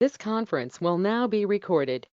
This conference will now be recorded.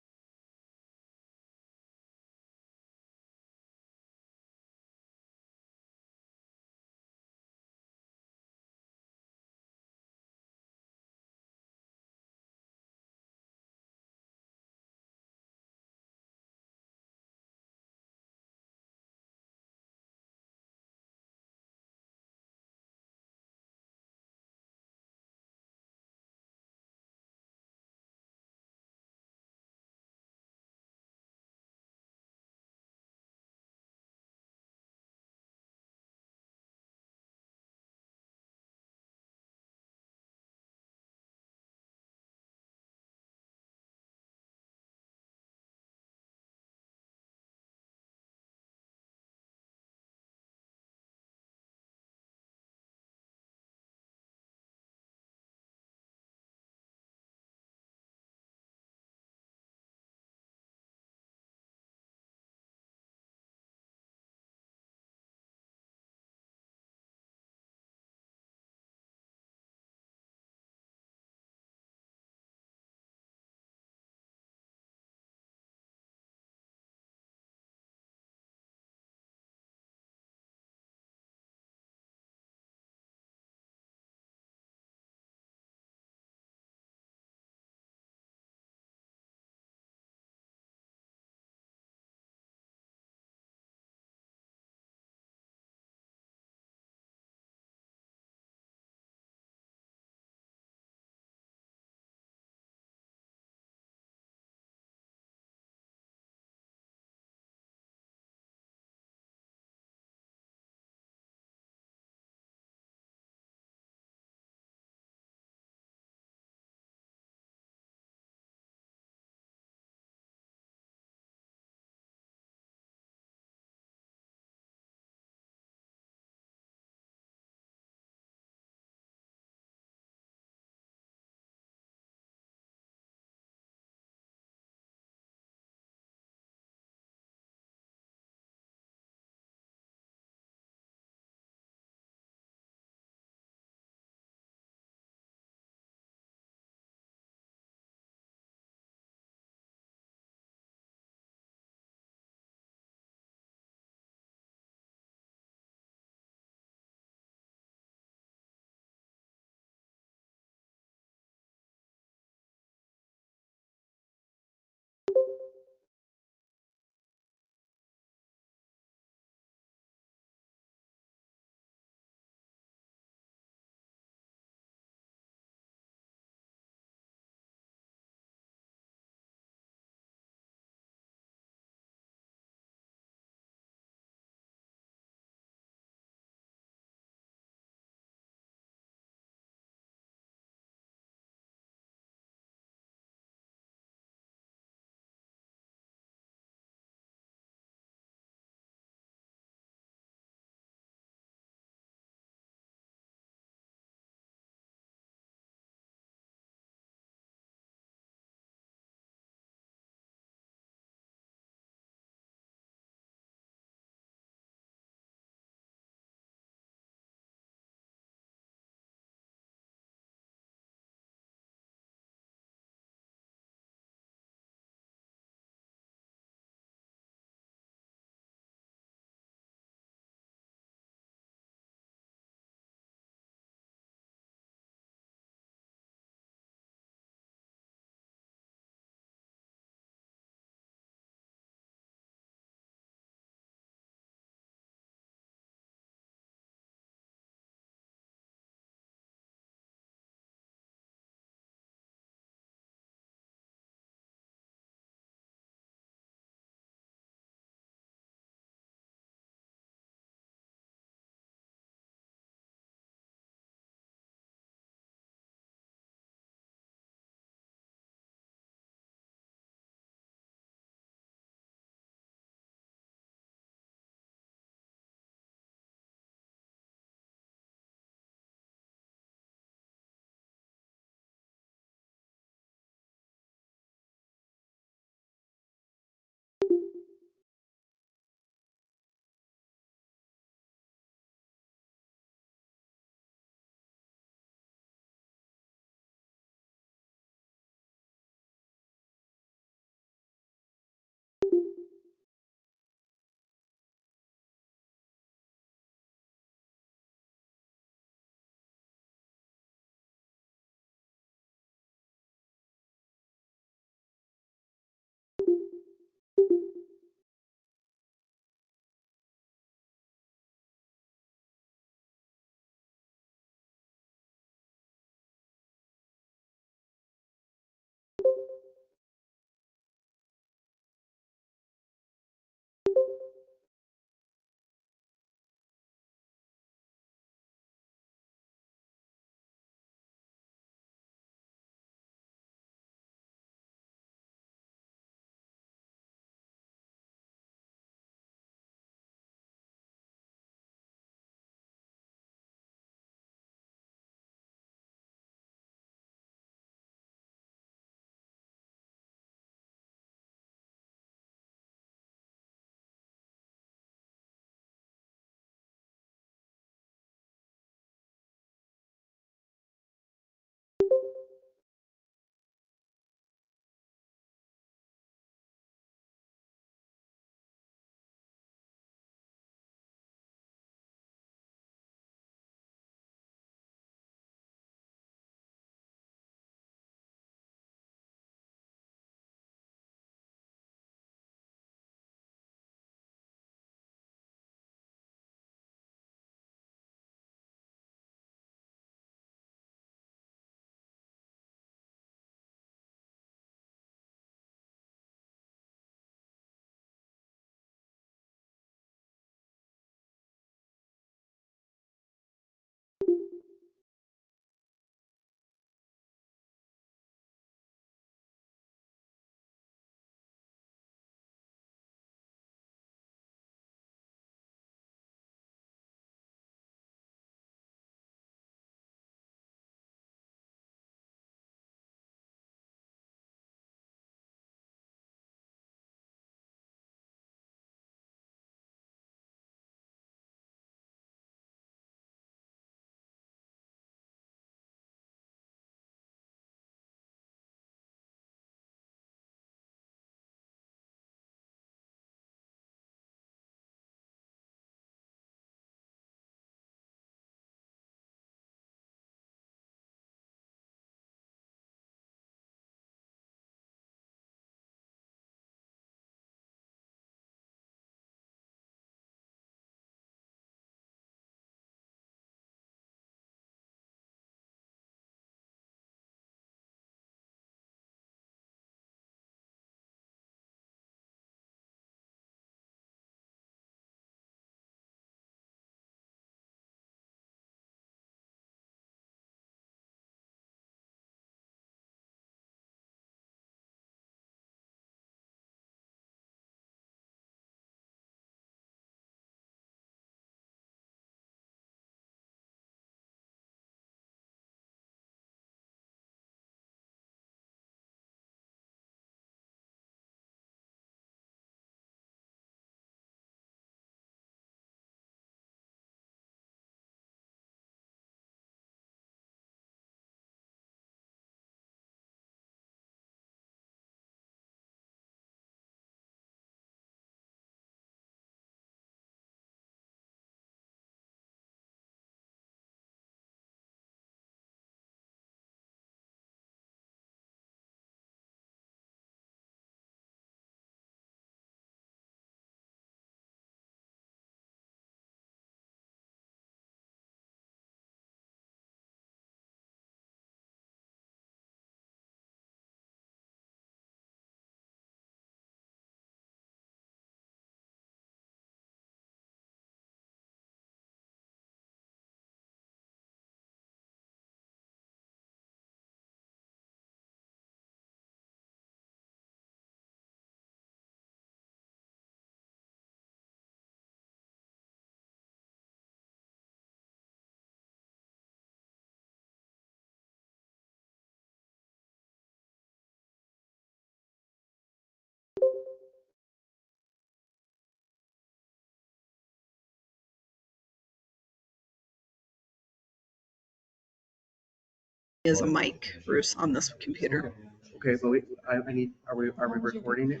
is a mic, Bruce, on this computer. Okay, but I need, are we recording it?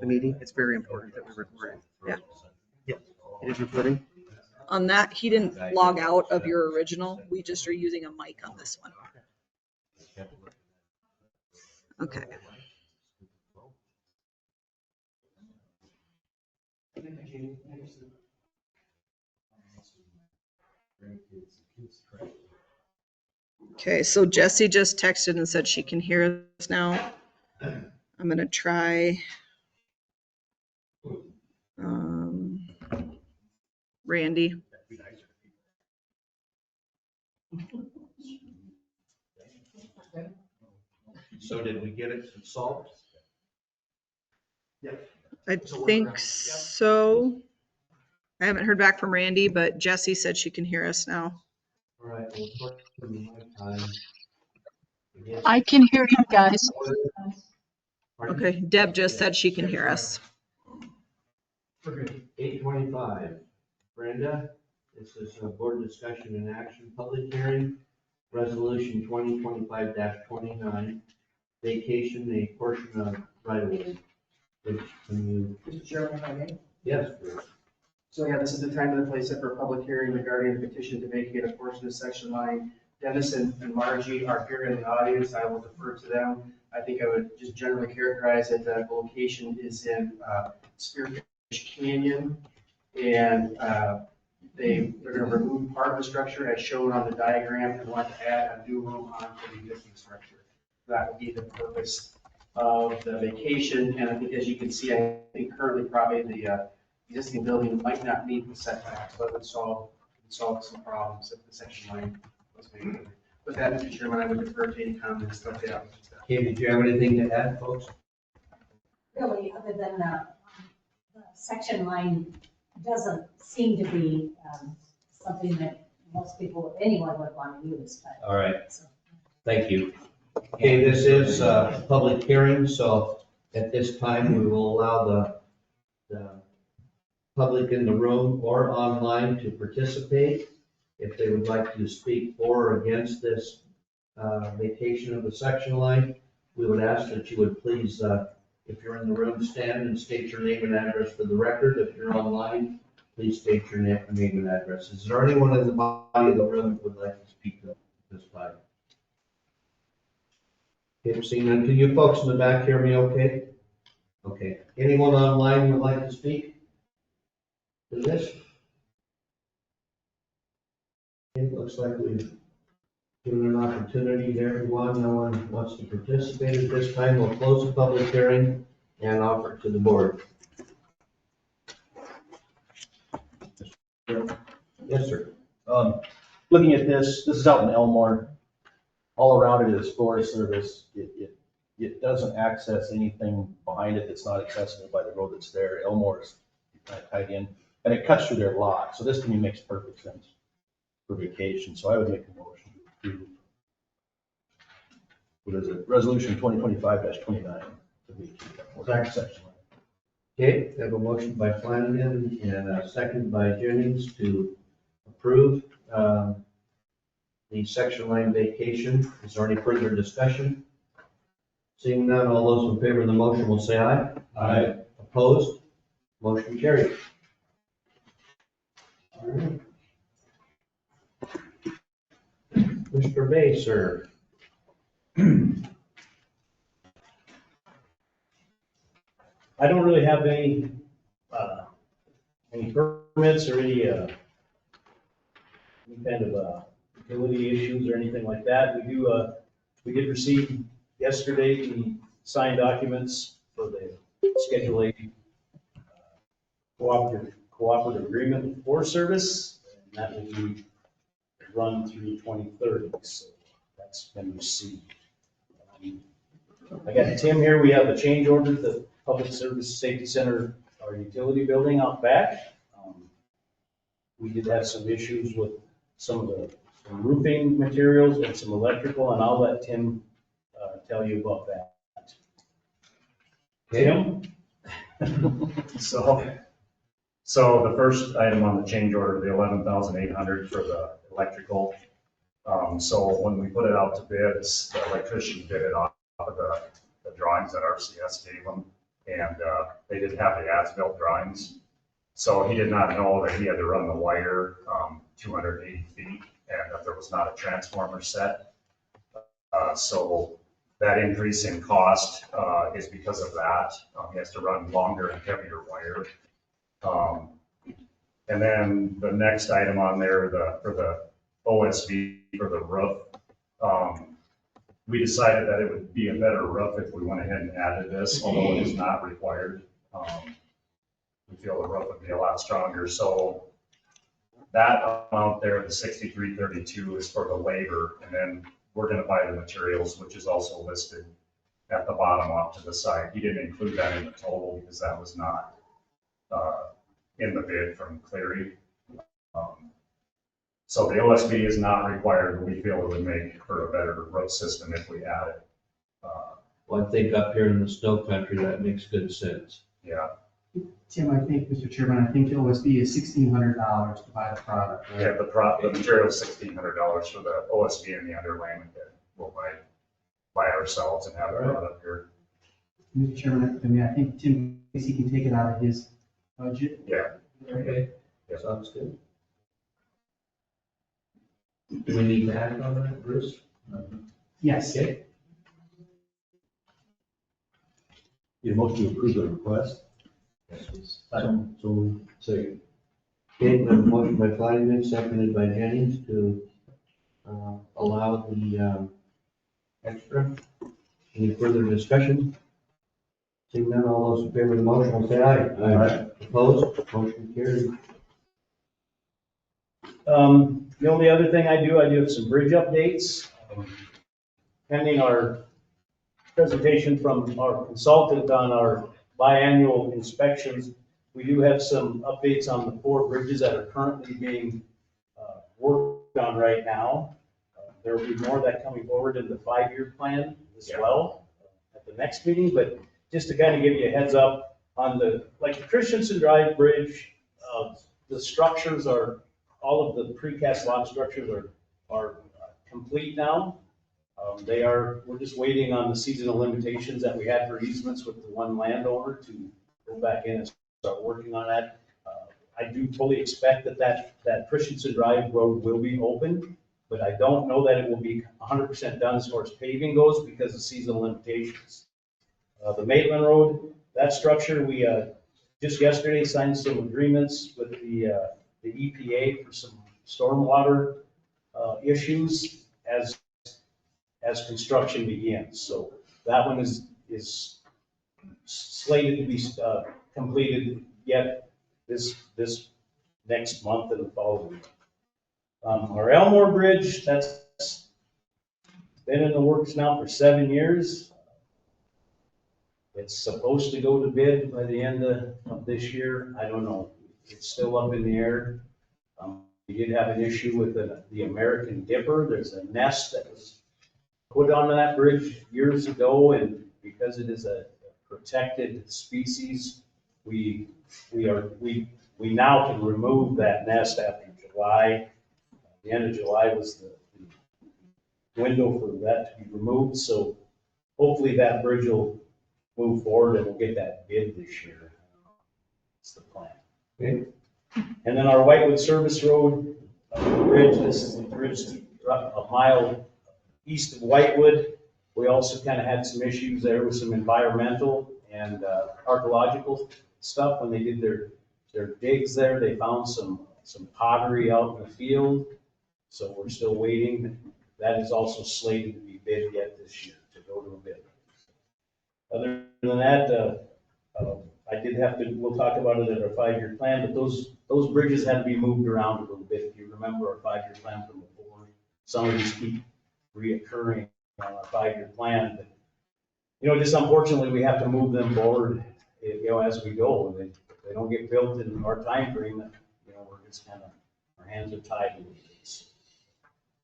The meeting? It's very important that we record it. Yeah. Yeah. It is recording? On that, he didn't log out of your original. We just are using a mic on this one. Okay. Okay, so Jessie just texted and said she can hear us now. I'm gonna try Randy. So did we get it solved? I think so. I haven't heard back from Randy, but Jessie said she can hear us now. All right. Well, according to my time, I can hear you guys. Okay, Deb just said she can hear us. 8:25. Brenda, this is a board discussion and action, public hearing, resolution 2025-29, vacation, a portion of right of way. Which can you? Mr. Chairman, if I may? Yes, Bruce. So yeah, this is the time and the place set for a public hearing regarding the petition to vacate a portion of section line. Dennis and Margie are here in the audience. I will defer to them. I think I would just generally characterize it that the location is in Spearfish Canyon. And they're going to remove part of the structure as shown on the diagram and want to add a new room onto the existing structure. That would be the purpose of the vacation. And I think, as you can see, I think currently probably the existing building might not meet the setbacks, but would solve some problems if the section line was vacated. With that, Mr. Chairman, I would defer to any comments that they have. Okay, did you have anything to add, folks? Really, other than the section line doesn't seem to be something that most people, anyone would want to use, but. All right, thank you. Okay, this is a public hearing, so at this time, we will allow the public in the room or online to participate. If they would like to speak for or against this vacation of the section line, we would ask that you would please, if you're in the room, stand and state your name and address for the record. If you're online, please state your name and address. Is there anyone in the body of the room who would like to speak to this body? Okay, seeing none. Can you folks in the back hear me okay? Okay. Anyone online who would like to speak to this? Okay, looks like we've given an opportunity to everyone. No one wants to participate at this time. We'll close the public hearing and offer it to the board. Yes, sir. Looking at this is out in Elmore. All around it is Forest Service. It doesn't access anything behind it that's not accessible by the road that's there. Elmore's kind of tied in, and it cuts through their lot. So this to me makes perfect sense for vacation. So I would make a motion to approve. What is it? Resolution 2025-29. Section. Okay, we have a motion by Flanagan and a second by Jennings to approve the section line vacation. Is there any further discussion? Seeing none, all those in favor of the motion will say aye. Aye. Opposed? Motion carried. All right. Mr. Bay, sir. I don't really have any permits or any kind of utility issues or anything like that. We did receive yesterday the signed documents for the Schedule A cooperative agreement with Forest Service, and that will be run through 2030. So that's been received. I got Tim here. We have a change order to the Public Service Safety Center, our utility building out back. We did have some issues with some of the roofing materials and some electrical, and I'll let Tim tell you about that. Tim? So the first item on the change order, the 11,800 for the electrical, So when we put it out to bids, the electrician bid it off of the drawings that RCS gave them. And they didn't have the as-built drawings. So he did not know that he had to run the wire 280 feet and that there was not a transformer set. So that increase in cost is because of that. He has to run longer and heavier wire. And then the next item on there, for the OSB for the roof, we decided that it would be a better roof if we went ahead and added this, although it is not required. We feel the roof would be a lot stronger. So that amount there, the 6332, is for the labor, and then we're gonna buy the materials, which is also listed at the bottom off to the side. He didn't include that in the total because that was not in the bid from Cleary. So the OSB is not required, but we feel it would make for a better roof system if we add it. Well, I think up here in the snow country, that makes good sense. Yeah, Tim, I think, Mr. Chairman, I think the OSB is $1,600 to buy the product. Right? yeah, the material is $1,600 for the OSB and the underlayment that we'll buy ourselves and have it brought up here. Mr. Chairman, I mean, I think Tim, he can take it out of his budget. Yeah. Okay, Yeah. sounds good. Do we need to act on that, Bruce? Yes. Okay. Need a motion to approve the request? So, second. Okay, we have a motion by Flanagan, seconded by Jennings to allow the extra. Any further discussion? Seeing none, all those in favor of the motion will say aye. Aye. Opposed? Motion carried. The only other thing I do have some bridge updates. Pending our presentation from our consultant on our biannual inspections, we do have some updates on the 4 bridges that are currently being worked on right now. There will be more of that coming forward in the 5-year plan as well at the next meeting, but just to kind of give you a heads up on the Christensen Drive Bridge, the structures are, all of the precast log structures are complete now. We're just waiting on the seasonal limitations that we had for easements with the one landowner to go back in and start working on that. I do fully expect that Christensen Drive Road will be open, but I don't know that it will be 100% done as far as paving goes because of seasonal limitations. The Maitland Road, that structure, we just yesterday signed some agreements with the EPA for some stormwater issues as construction begins. So that one is slated to be completed yet this next month and the following. Our Elmore Bridge, that's been in the works now for 7 years. It's supposed to go to bid by the end of this year. I don't know. It's still up in the air. We did have an issue with the American Dipper. There's a nest that was put on that bridge years ago, and because it is a protected species, we now can remove that nest after July. The end of July was the window for that to be removed, so hopefully that bridge will move forward and we'll get that bid this year. That's the plan. Okay. And then our Whitewood Service Road bridge, this is the bridge a mile east of Whitewood. We also kind of had some issues there with some environmental and archaeological stuff. When they did their digs there, they found some pottery out in the field. So we're still waiting. That is also slated to be bid yet this year, to go to a bid. Other than that, I did have to, we'll talk about it in our 5-year plan, but those bridges had to be moved around a little bit. If you remember our 5-year plan from before, some of these keep reoccurring on our 5-year plan. But, just unfortunately, we have to move them forward, as we go. If they don't get built in our time frame, we're just kind of, our hands are tied a little bit.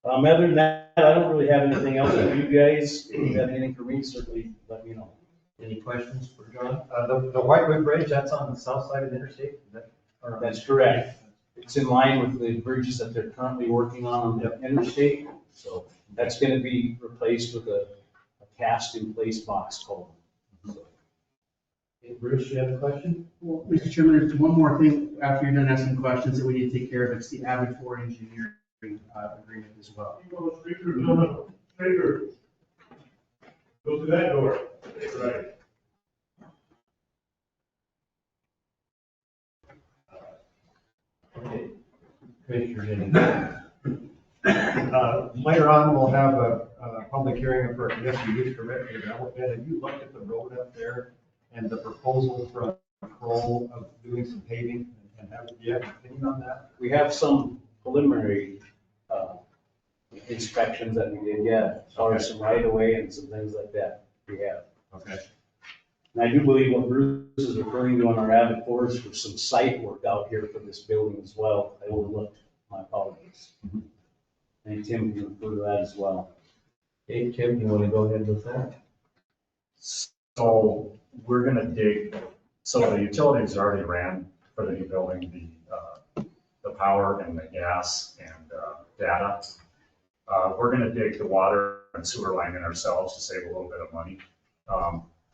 Other than that, I don't really have anything else for you guys. If you have anything for me, certainly let me know. Any questions for John? The Whitewood Bridge, that's on the south side of the interstate? That's correct. It's in line with the bridges that they're currently working on the interstate. So that's gonna be replaced with a cast-in-place box culvert. Hey, Bruce, you have a question? Well, Mr. Chairman, there's one more thing after you're done asking questions that we need to take care of. It's the Avid for engineering agreement as well. Speaker. Go through that door. Right. Okay. Commissioner Jennings. Later on, we'll have a public hearing for a conditional use permit for development. Have you looked at the road up there and the proposal from Kroll of doing some paving? And have you have an opinion on that? We have some preliminary inspections that we did, yeah, as far as some right of way and some things like that we have. Okay. And I do believe what Bruce is referring to on our Avid Forest for some site work out here for this building as well. I overlooked, my apologies. And Tim can refer to that as well. Hey, Tim, you want to go ahead with that? So we're gonna dig, so the utilities already ran for the new building, the power and the gas and data. We're gonna dig the water and sewer line in ourselves to save a little bit of money.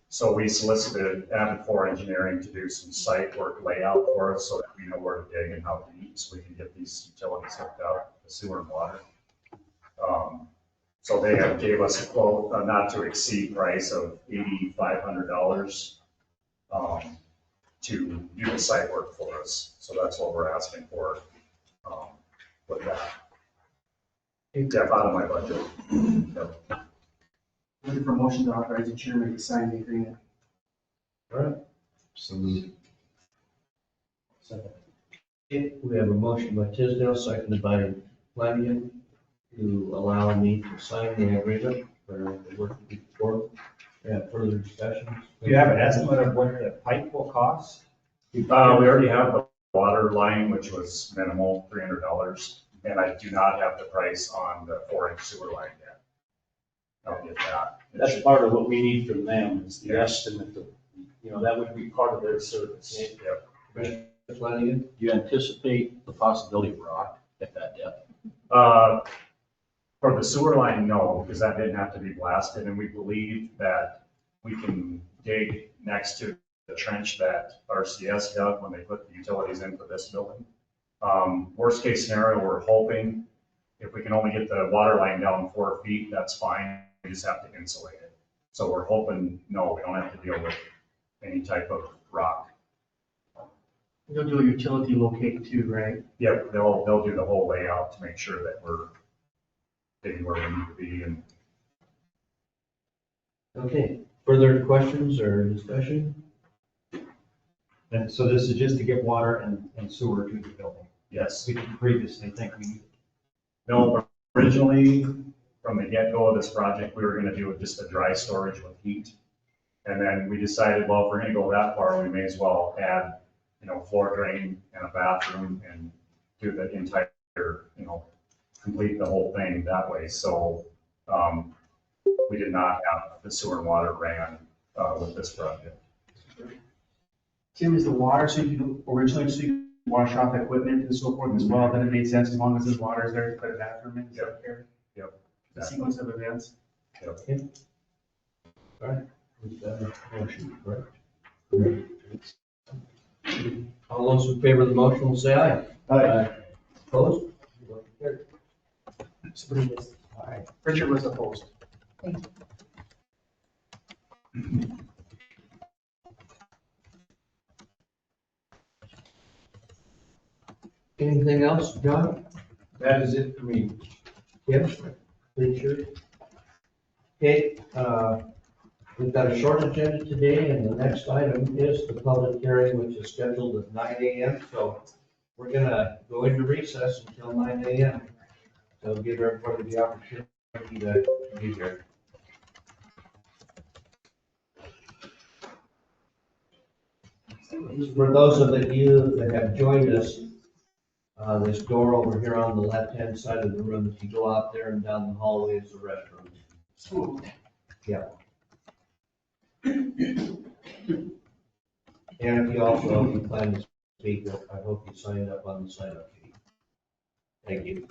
So we solicited Avid for Engineering to do some site work layout for us so that we know where to dig and how deep, so we can get these utilities hooked up, the sewer and water. So they have gave us a quote, a not to exceed price of $8,500 to do the site work for us. So that's what we're asking for with that. Step out of my budget. Yep. Looking for a motion to authorize the chairman to sign the agreement. All right. Second. Okay, we have a motion by Tisdale, seconded by Flanagan, to allow me to sign the agreement for the work we performed. We have further discussions. Do you have an estimate of what the pipe will cost? We already have the water line, which was minimal, $300, and I do not have the price on the 4-inch sewer line yet. I'll get that. That's part of what we need from them, is the estimate of, that would be part of their service. Yep. Commissioner Flanagan? Do you anticipate the possibility of rock at that depth? For the sewer line, no, because that didn't have to be blasted, and we believe that we can dig next to the trench that RCS dug when they put the utilities in for this building. Worst case scenario, we're hoping if we can only get the water line down 4 feet, that's fine. We just have to insulate it. So we're hoping, no, we don't have to deal with any type of rock. They'll do a utility locate too, right? Yep, they'll do the whole layout to make sure that we're getting where we need to be. And Okay, further questions or discussion? And so this is just to get water and sewer to the building. yes, We didn't previously think we, no, originally, from the get-go of this project, we were gonna do just a dry storage with heat. And then we decided, well, if we're gonna go that far, we may as well add, floor drain and a bathroom and do the entire, complete the whole thing that way. So, we did not have the sewer and water ran, with this project. Tim, is the water so you can originally so you can wash off equipment and so forth as well? Then it made sense as long as there's water there to put a bathroom in. Is that fair? Yep. The sequence of events. Okay. All right, we've got a motion, correct? All those in favor of the motion will say aye. Aye. Opposed? Motion carried. Somebody was, Richard was opposed. Anything else, John? That is it for me. Kim? Please, sure. Okay, we've got a short agenda today, and the next item is the public hearing, which is scheduled at 9 a.m. So we're gonna go into recess until 9 a.m. So give everybody the opportunity to be here. For those of you that have joined us, this door over here on the left-hand side of the room, if you go out there and down the hallway is the restroom. Yeah. And if you also, if you plan to speak, I hope you sign up on the sign up sheet. Thank you.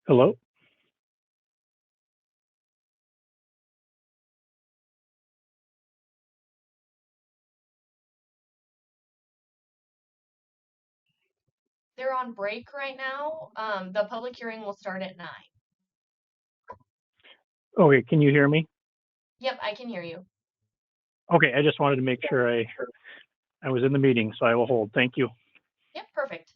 Hello? They're on break right now. The public hearing will start at 9. Okay, can you hear me? Yep, I can hear you. Okay, I just wanted to make sure I was in the meeting, so I will hold. Thank you. Yep, perfect.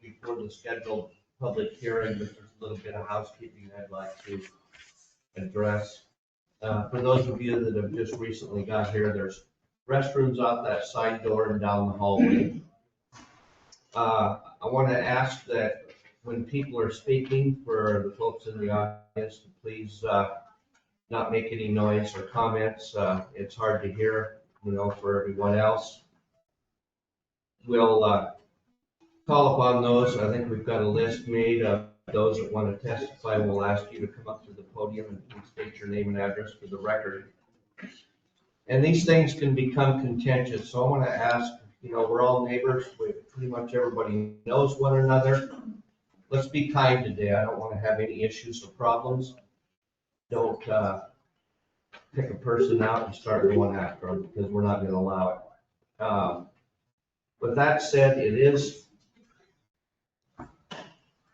before the scheduled public hearing, but there's a little bit of housekeeping I'd like to address. For those of you that have just recently got here, there's restrooms out that side door and down the hallway. I want to ask that when people are speaking, for the folks in the audience, to please not make any noise or comments. It's hard to hear, for everyone else. We'll call upon those. I think we've got a list made of those that want to testify. We'll ask you to come up to the podium and please state your name and address for the record. And these things can become contentious, so I want to ask, we're all neighbors, pretty much everybody knows one another. Let's be kind today. I don't want to have any issues or problems. Don't pick a person out and start going after them, because we're not going to allow it. With that said, it is,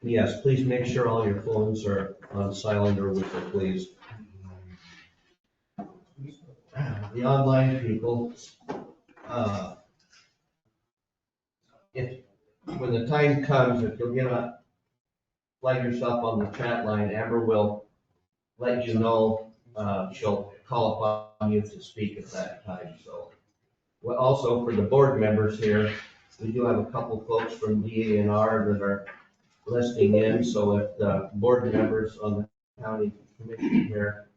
yes, please make sure all your phones are on silent or whistle, please. The online people, when the time comes, if you'll flag yourself on the chat line, Amber will let you know. She'll call upon you to speak at that time. So, well, also for the board members here, we do have a couple folks from DANR that are listening in. So if the board members on the county commission here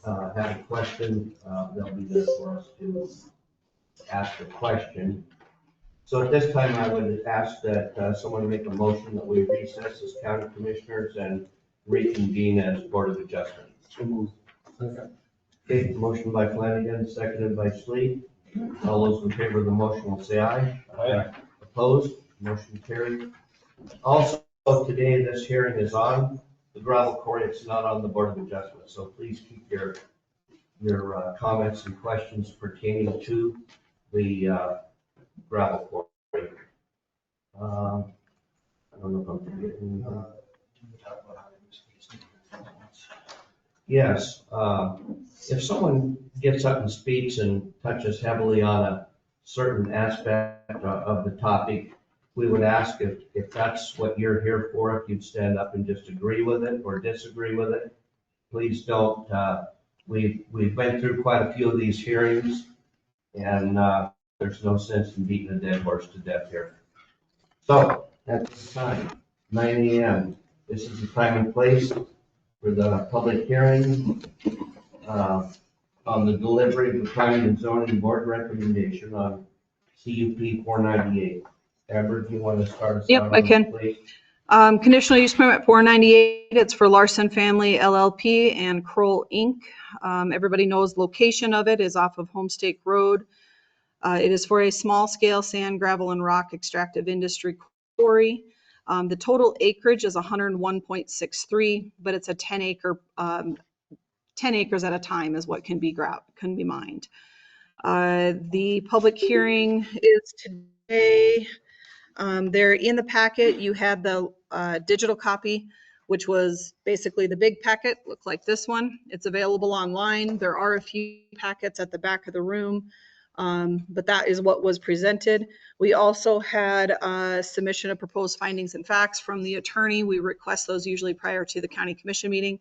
have a question, they'll be there for us to ask a question. So at this time, I would ask that someone make a motion that we recess as county commissioners and reconvene as Board of Adjustment. Okay, motion by Flanagan, seconded by Sleet. All those in favor of the motion will say aye. Aye. Opposed? Motion carried. Also, today, this hearing is on the gravel quarry. It's not on the Board of Adjustment. So please keep your comments and questions pertaining to the gravel quarry. I don't know if I'm forgetting anything. Yes, if someone gets up and speaks and touches heavily on a certain aspect of the topic, we would ask if that's what you're here for, if you'd stand up and just agree with it or disagree with it. Please don't. We've been through quite a few of these hearings, and there's no sense in beating a dead horse to death here. So at this time, 9 a.m., this is the time and place for the public hearing on the delivery of the planning and zoning board recommendation on CUP 498. Amber, do you want to start us Yep, out I on can. this, please? Conditional use permit 498, it's for Larson Family LLP and Kroll Inc. Everybody knows the location of it is off of Homestake Road. It is for a small scale sand, gravel, and rock extractive industry quarry. The total acreage is 101.63, but it's a 10 acres at a time is what can be mined. The public hearing is today. There in the packet, you had the digital copy, which was basically the big packet, looked like this one. It's available online. There are a few packets at the back of the room, but that is what was presented. We also had a submission of proposed findings and facts from the attorney. We request those usually prior to the county commission meeting.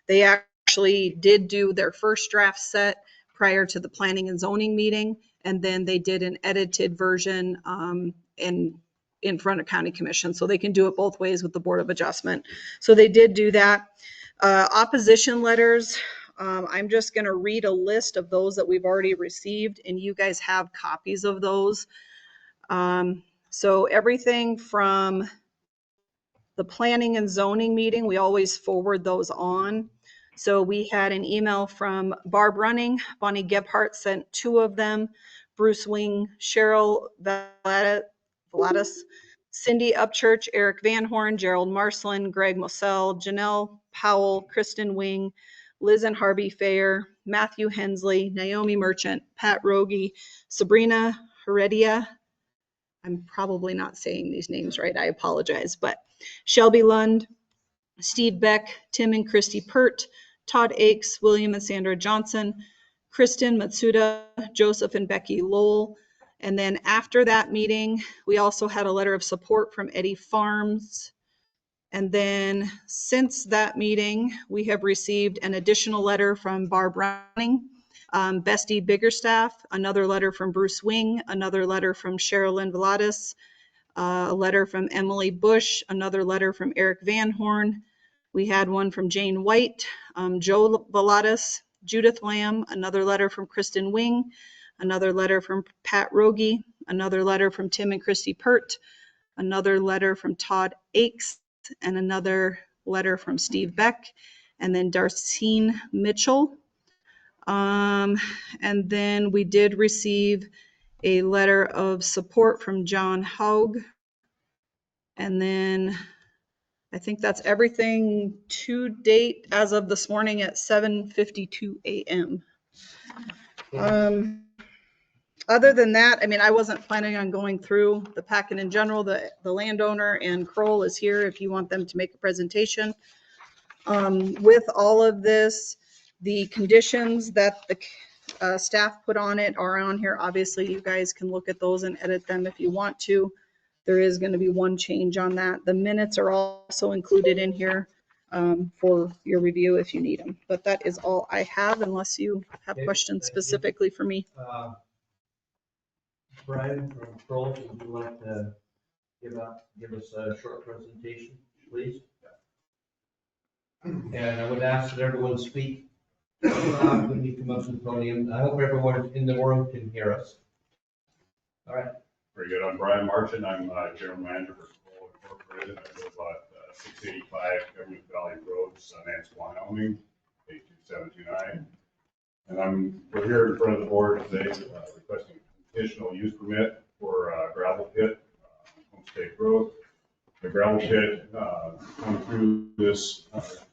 They actually did do their first draft set prior to the planning and zoning meeting, and then they did an edited version in front of county commission, so they can do it both ways with the Board of Adjustment. So they did do that. Opposition letters, I'm just going to read a list of those that we've already received, and you guys have copies of those. So everything from the planning and zoning meeting, we always forward those on. So we had an email from Barb Running, Bonnie Gebhardt sent 2 of them, Bruce Wing, Cheryl Valatis, Cindy Upchurch, Eric Van Horn, Gerald Marslin, Greg Moselle, Janelle Powell, Kristen Wing, Liz and Harvey Fair, Matthew Hensley, Naomi Merchant, Pat Rogie, Sabrina Heredia. I'm probably not saying these names right, I apologize, but Shelby Lund, Steve Beck, Tim and Christy Pert, Todd Akes, William and Sandra Johnson, Kristen Matsuda, Joseph and Becky Lowell, And then after that meeting, we also had a letter of support from Eddie Farms. And then since that meeting, we have received an additional letter from Barb Browning, Bestie Biggerstaff, another letter from Bruce Wing, another letter from Sherilyn Vladas, a letter from Emily Bush, another letter from Eric Van Horn. We had one from Jane White, Joe Vladas, Judith Lamb, another letter from Kristen Wing, another letter from Pat Rogie, another letter from Tim and Christy Pert, another letter from Todd Akes, and another letter from Steve Beck, and then Darcene Mitchell. And then we did receive a letter of support from John Haug. And then I think that's everything to date as of this morning at 7:52 a.m. Other than that, I mean, I wasn't planning on going through the packet in general. The landowner and Kroll is here if you want them to make a presentation. With all of this, the conditions that the staff put on it are on here. Obviously, you guys can look at those and edit them if you want to. There is going to be one change on that. The minutes are also included in here for your review if you need them. But that is all I have unless you have questions specifically for me. Brian from Kroll, would you like to give us a short presentation, please? And I would ask that everyone speak loud when you come up to the podium. I hope everyone in the room can hear us. All right. Very good. I'm Brian Marchand. I'm General Manager for Kroll Incorporated. I live at 685 Government Valley Road, Sundance, Wyoming, 82729. And we're here in front of the board today requesting a conditional use permit for gravel pit, Homestake Road. The gravel pit come through this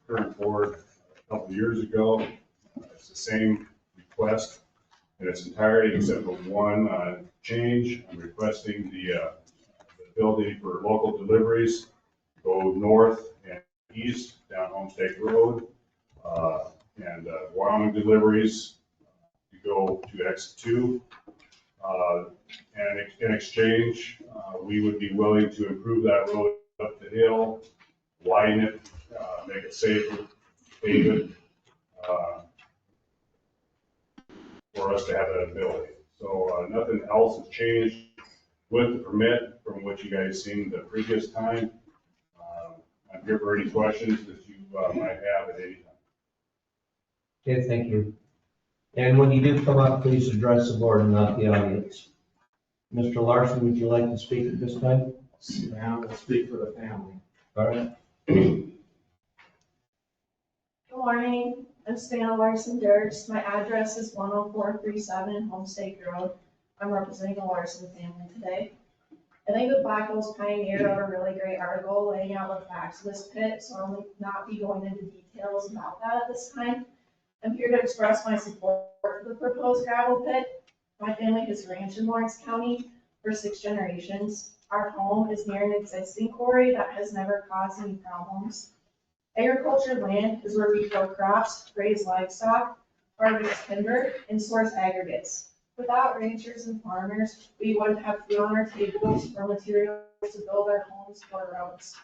current board a couple of years ago. It's the same request in its entirety except for one change. I'm requesting the ability for local deliveries to go north and east down Homestake Road. And Wyoming deliveries to go to exit 2. And in exchange, we would be willing to improve that road up the hill, widen it, make it safer, pave it, for us to have that ability. So nothing else has changed with the permit from what you guys seen the previous time. I'm here for any questions that you might have at any time. Okay, thank you. And when you do come up, please address the board and not the audience. Mr. Larson, would you like to speak at this time? Now we'll speak for the family. All right. Good morning, I'm Savannah Larson Durst. My address is 10437 Homestake Road. I'm representing the Larson family today. I think the Black Hills Pioneer wrote a really great article laying out the facts of this pit, so I will not be going into details about that at this time. I'm here to express my support for the proposed gravel pit. My family has ranched in Lawrence County for 6 generations. Our home is near an existing quarry that has never caused any problems. Agriculture land is where we grow crops, raise livestock, harvest timber, and source aggregates. Without ranchers and farmers, we wouldn't have food on our tables or materials to build our homes or roads.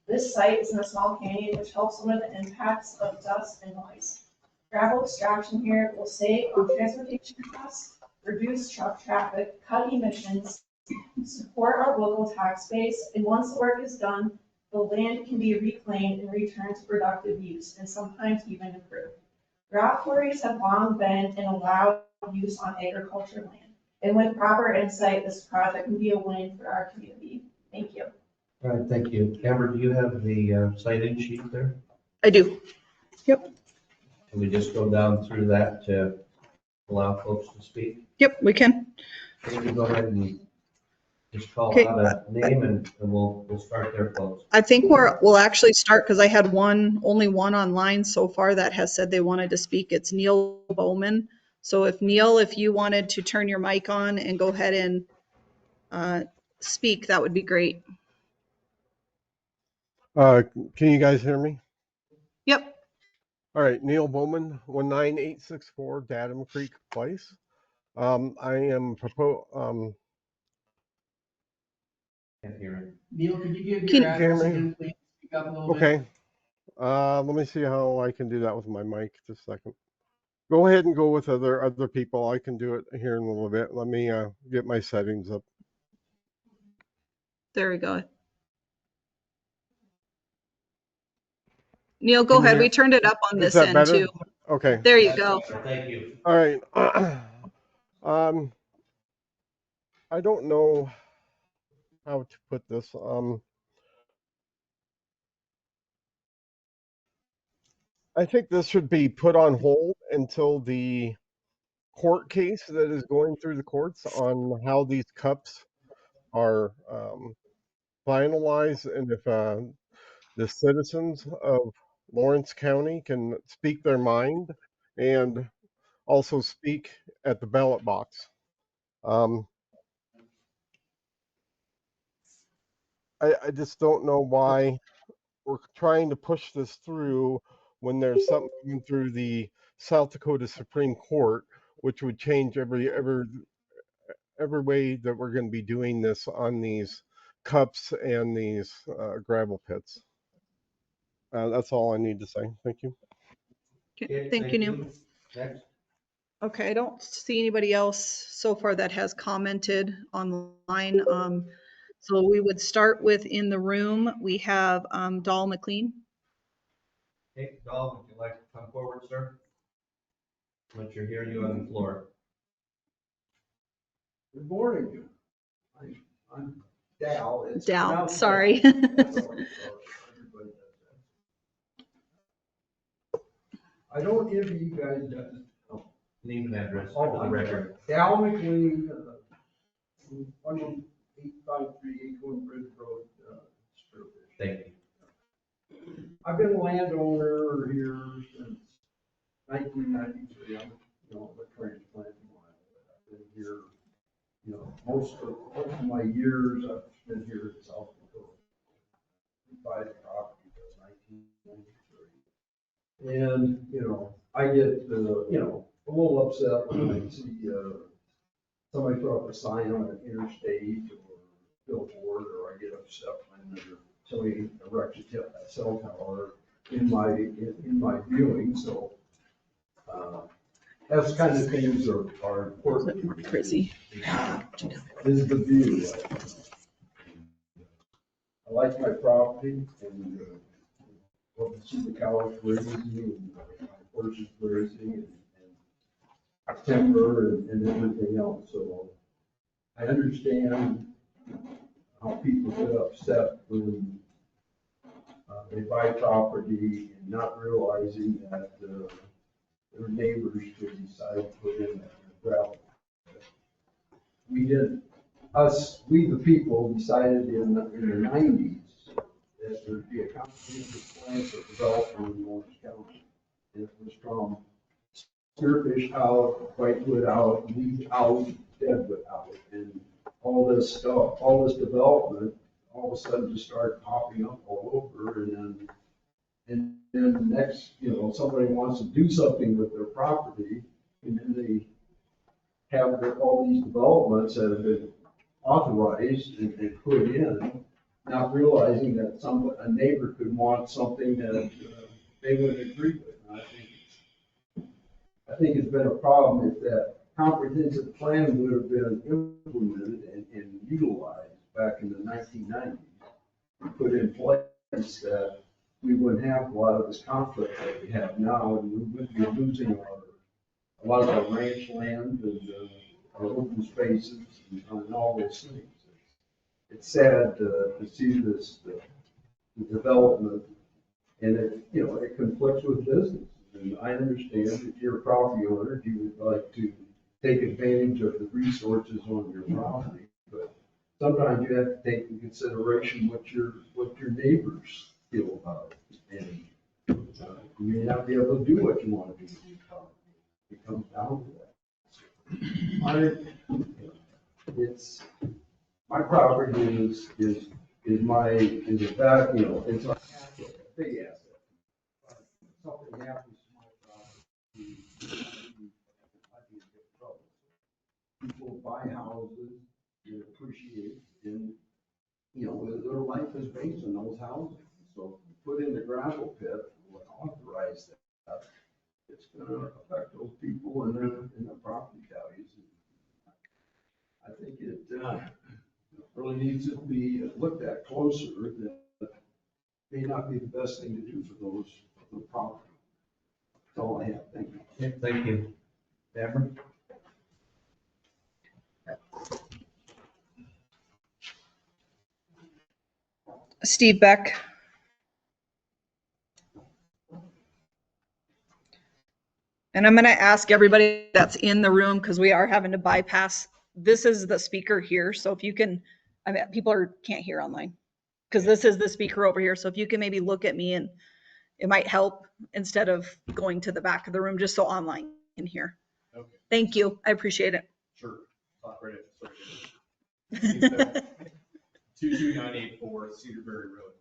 This site is in a small canyon which helps limit the impacts of dust and noise. Gravel extraction here will save on transportation costs, reduce truck traffic, cut emissions, support our local tax base, and once the work is done, the land can be reclaimed and returned to productive use, and sometimes even improved. Rock quarries have long been an allowed use on agriculture land, and with proper insight, this project can be a win for our community. Thank you. All right, thank you. Amber, do you have the sign-in sheet there? I do. Yep. Can we just go down through that to allow folks to speak? Yep, we can. Can you go ahead and just call Okay. out a name and we'll start there, folks. I think we'll actually start because I had only one online so far that has said they wanted to speak. It's Neil Bowman. So if you wanted to turn your mic on and go ahead and speak, that would be great. Can you guys hear me? Yep. All right, Neil Bowman, 19864 Datum Creek Place. I am Can't hear it. Neil, could you give Can- your address again, please? Speak up a little bit. Okay. Let me see how I can do that with my mic. Just a second. Go ahead and go with other people. I can do it here in a little bit. Let me get my settings up. There we go. Neil, go Can you ahead. hear? We turned it up on Is this that end better? too. Okay. There you go. Thank you. All right. I don't know how to put this. I think this should be put on hold until the court case that is going through the courts on how these cups are finalized, and if the citizens of Lawrence County can speak their mind and also speak at the ballot box. I just don't know why we're trying to push this through when there's something coming through the South Dakota Supreme Court, which would change every way that we're going to be doing this on these cups and these gravel pits. That's all I need to say. Thank you. Okay, thank you, Neil. Next. Okay, I don't see anybody else so far that has commented online. So we would start with in the room, we have Dahl McLean. Hey, Dahl, would you like to come forward, sir? Once you're here, you on the floor. Good morning. I'm Dal. It's Dal, pronounced sorry. Dal. That's all right. Everybody does that. I don't envy you guys. Name and address Oh, for the record. Dal McLean, 11853 Acorn Bridge Road, Spearfish. Thank you. I've been a landowner here since 1993. I'm, a transplant. I've been here. Most of my years I've spent here in South Dakota. We buy the property in 1993. And, I get, a little upset when I see, somebody throw up a sign on an interstate or billboard, or I get upset when somebody erects a cell tower in my viewing, so, that's kind of things are important. More crazy. Is the view. I like my property and love to see the cows grazing and my horses grazing and timber and everything else. So I understand how people get upset when they buy property and not realizing that their neighbors could decide to put in a gravel. We did, we the people decided in the 90s that there'd be a comprehensive plan for development in Lawrence County. And it was from Spearfish out, Whitewood out, Lead out, Deadwood out, and all this stuff, all this development, all of a sudden just started popping up all over, and then the next, somebody wants to do something with their property, and then they have all these developments that have been authorized and put in, not realizing that a neighbor could want something that they wouldn't agree with. And I think it's been a problem if that comprehensive plan would have been implemented and utilized back in the 1990s, and put in place that we wouldn't have a lot of this conflict that we have now, and we wouldn't be losing a lot of our ranch land and our open spaces and all those things. It's sad to see this the development, and it conflicts with business. And I understand if you're a property owner, you would like to take advantage of the resources on your property, but sometimes you have to take into consideration what your neighbors feel about it, and you may not be able to do what you want to do. It comes down to that. My property is a back, it's a asset, a big asset. Something happens to my property, I'd be in big trouble. People buy houses, they appreciate, and, their life is based on those houses. So put in the gravel pit, would authorize that, it's gonna affect those people and their property values. I think it really needs to be looked at closer. That may not be the best thing to do for the property. That's all I have. Thank you. Yeah, thank you. Amber? Steve Beck. And I'm going to ask everybody that's in the room, because we are having to bypass, this is the speaker here. So if you can, I mean, can't hear online because this is the speaker over here. So if you can maybe look at me, and it might help instead of going to the back of the room, just so online can hear. Okay, Thank you. I appreciate it. sure. Talk right at the 22984 Cedarberry Road.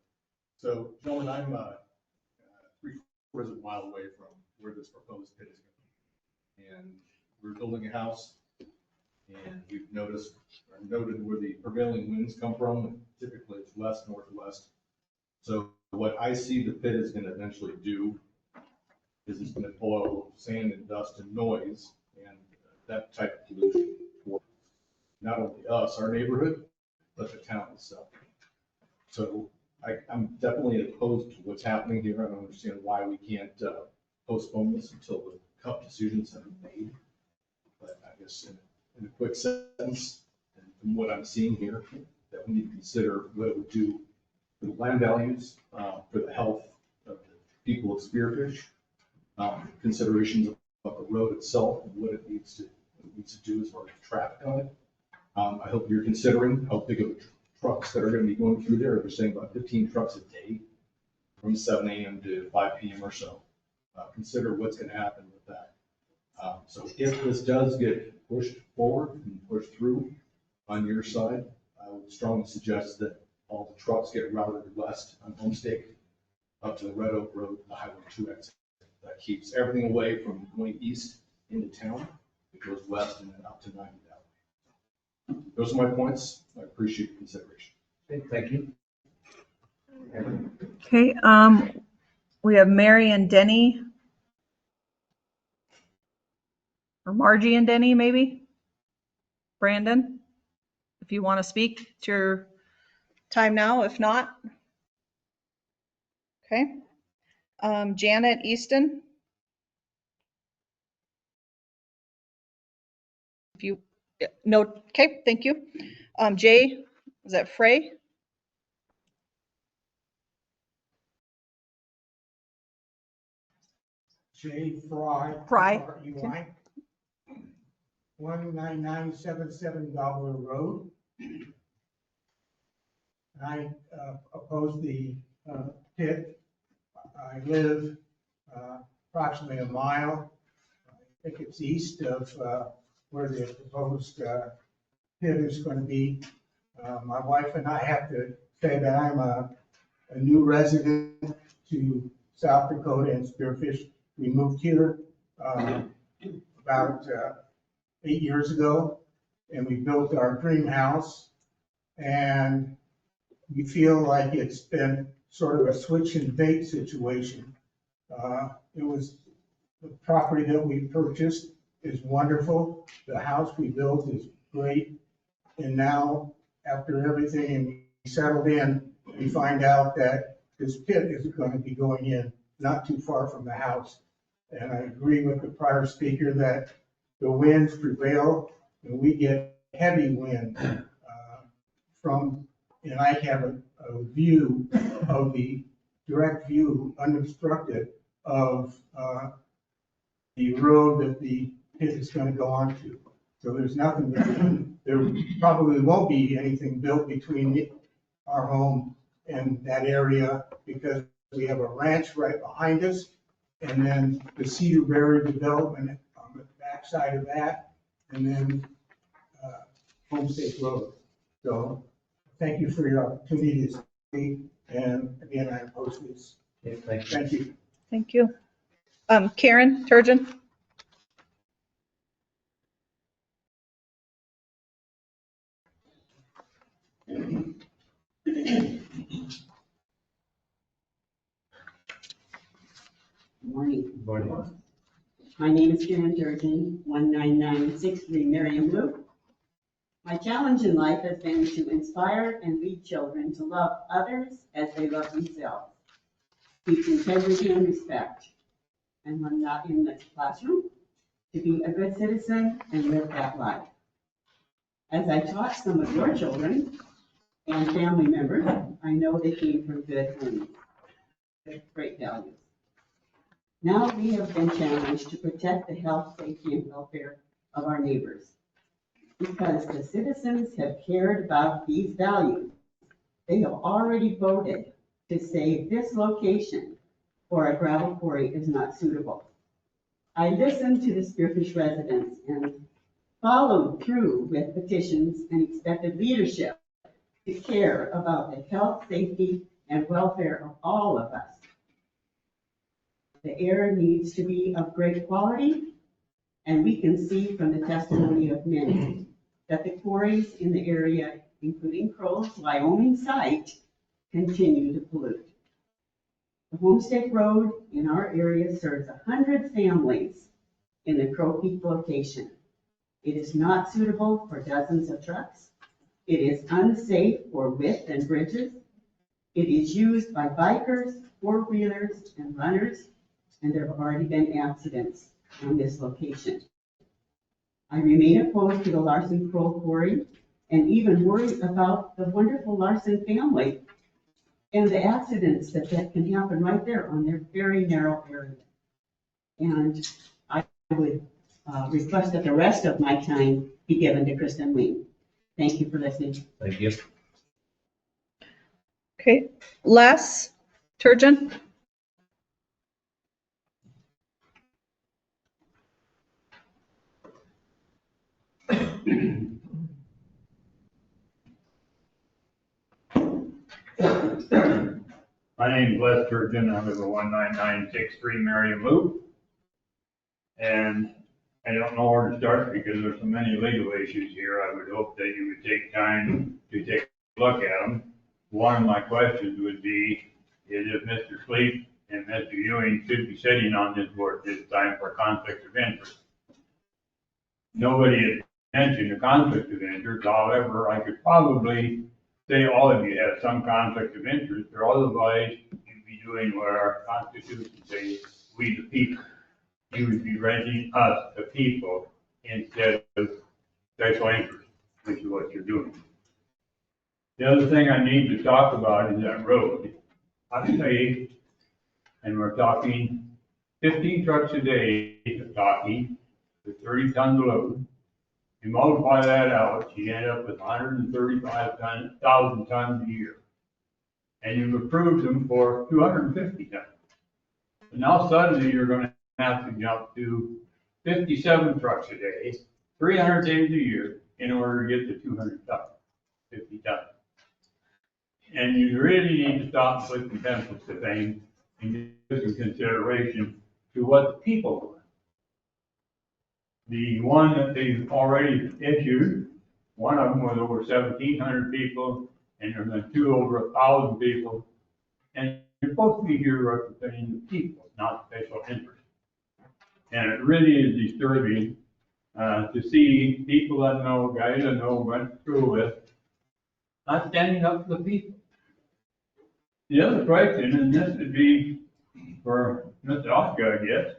So, gentlemen, I'm 3/4 of a mile away from where this proposed pit is going. And we're building a house, and we've noticed or noted where the prevailing winds come from. Typically, it's west, northwest. So what I see the pit is going to eventually do is it's going to blow sand and dust and noise and that type of pollution for not only us, our neighborhood, but the town itself. So I'm definitely opposed to what's happening here. I don't understand why we can't postpone this until the tough decisions have been made. But I guess in a quick sentence, and from what I'm seeing here, that we need to consider what it would do for the land values, for the health of the people of Spearfish, considerations of the road itself and what it needs to do as far as traffic on it. I hope you're considering how big of trucks that are going to be going through there. They're saying about 15 trucks a day from 7 a.m. to 5 p.m. or so. Consider what's going to happen with that. So if this does get pushed forward and pushed through on your side, I would strongly suggest that all the trucks get routed west on Homestake up to the Red Oak Road, the Highway 2 exit. That keeps everything away from going east into town. It goes west and then up to 90 Valley. Those are my points. I appreciate the consideration. Okay, thank you. Okay, we have Mary and Denny. Or Margie and Denny, maybe? Brandon, if you want to speak, it's your time now. If not, okay. Janet Easton. If you, no, okay, thank you. Jay, is that Frey? J. Fry. Fry. F-R-E-Y. 19977 Gobbler Road. I oppose the pit. I live approximately a mile. I think it's east of where the proposed pit is going to be. My wife and I have to say that I'm a new resident to South Dakota and Spearfish. We moved here about 8 years ago, and we built our dream house. And we feel like it's been sort of a switch and bait situation. It was the property that we purchased is wonderful. The house we built is great. And now, after everything and we settled in, we find out that this pit is going to be going in not too far from the house. And I agree with the prior speaker that the winds prevail and we get heavy wind from, and I have a view of the direct view, unobstructed, of the road that the pit is going to go onto. So there's nothing, there probably won't be anything built between our home and that area because we have a ranch right behind us. And then the Cedarberry development on the backside of that, and then Homestake Road. So thank you for your opportunity to speak, and again, I oppose this. Okay, thank you. Thank you. Thank you. Karen Turgeon. Morning. Morning. My name is Karen Durgan, 19963 Merriam Loop. My challenge in life has been to inspire and lead children to love others as they love themselves, teach integrity and respect, and when not in the classroom, to be a good citizen and live that life. As I taught some of your children and family members, I know they came from good homes with great values. Now we have been challenged to protect the health, safety, and welfare of our neighbors. Because the citizens have cared about these values, they have already voted to say this location for a gravel quarry is not suitable. I listened to the Spearfish residents and followed through with petitions and expected leadership to care about the health, safety, and welfare of all of us. The air needs to be of great quality, and we can see from the testimony of many that the quarries in the area, including Crow's Wyoming site, continue to pollute. The Homestake Road in our area serves 100 families in the Crow Peak location. It is not suitable for dozens of trucks. It is unsafe for width and bridges. It is used by bikers, four-wheelers, and runners, and there have already been accidents on this location. I remain opposed to the Larson Crow Quarry and even worried about the wonderful Larson family and the accidents that can happen right there on their very narrow area. And I would request that the rest of my time be given to Kristen Wing. Thank you for listening. Thank you. Okay, Les Turgeon. My name is Les Turgeon. I live at 19963 Merriam Loop. And I don't know where to start because there's so many legal issues here. I would hope that you would take time to take a look at them. One of my questions would be, is if Mr. Sleep and Mr. Ewing should be sitting on this board this time for conflict of interest. Nobody has mentioned a conflict of interest. However, I could probably say all of you have some conflict of interest, or otherwise you'd be doing what our Constitution says, we the people. You would be raising us, the people, instead of special interest, which is what you're doing. The other thing I need to talk about is that road. I say, and we're talking 15 trucks a day, talking with 30 tons of load. You multiply that out, you end up with 135,000 tons a year. And you've approved them for 250 tons. And now suddenly you're going to have to jump to 57 trucks a day, 300 days a year, in order to get to 250 tons. And you really need to stop and put some pencils to things and give some consideration to what the people want. The one that they've already issued, one of them was over 1,700 people, and there's been two over 1,000 people. And you're supposed to be here representing the people, not special interests. And it really is disturbing to see people that know, guys that know, went through with, not standing up for the people. The other question, and this would be for Mr. Oscar, I guess,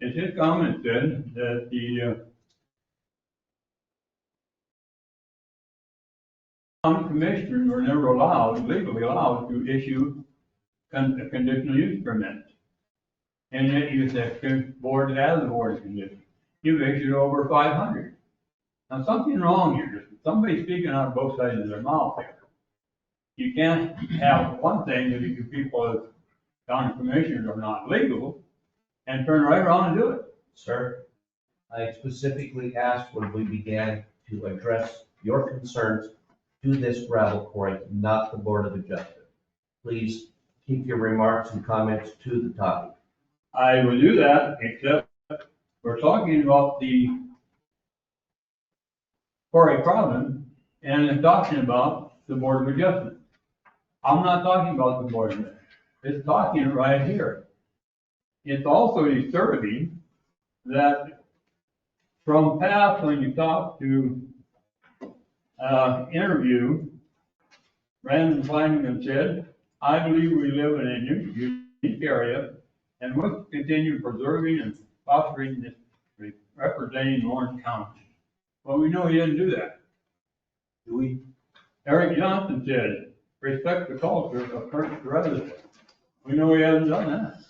is his comment said that the county commissioners were never legally allowed to issue a conditional use permit. And yet you said the board has a board of conditions. You've issued over 500. Now something's wrong here. Somebody's speaking out of both sides of their mouth here. You can't have one thing that you people as county commissioners are not legal and turn right around and do it. Sir, I specifically asked when we began to address your concerns to this gravel quarry, not the Board of Adjustment. Please keep your remarks and comments to the topic. I will do that, except we're talking about the quarry problem and talking about the Board of Adjustment. I'm not talking about the board member. It's talking right here. It's also disturbing that from past, when you talk to, interview, Brandon Flanagan said, I believe we live in a unique area and must continue preserving and fostering this, representing Lawrence County. Well, we know he didn't do that. Do we? Eric Johnson said, respect the culture of current residents. We know he hasn't done that.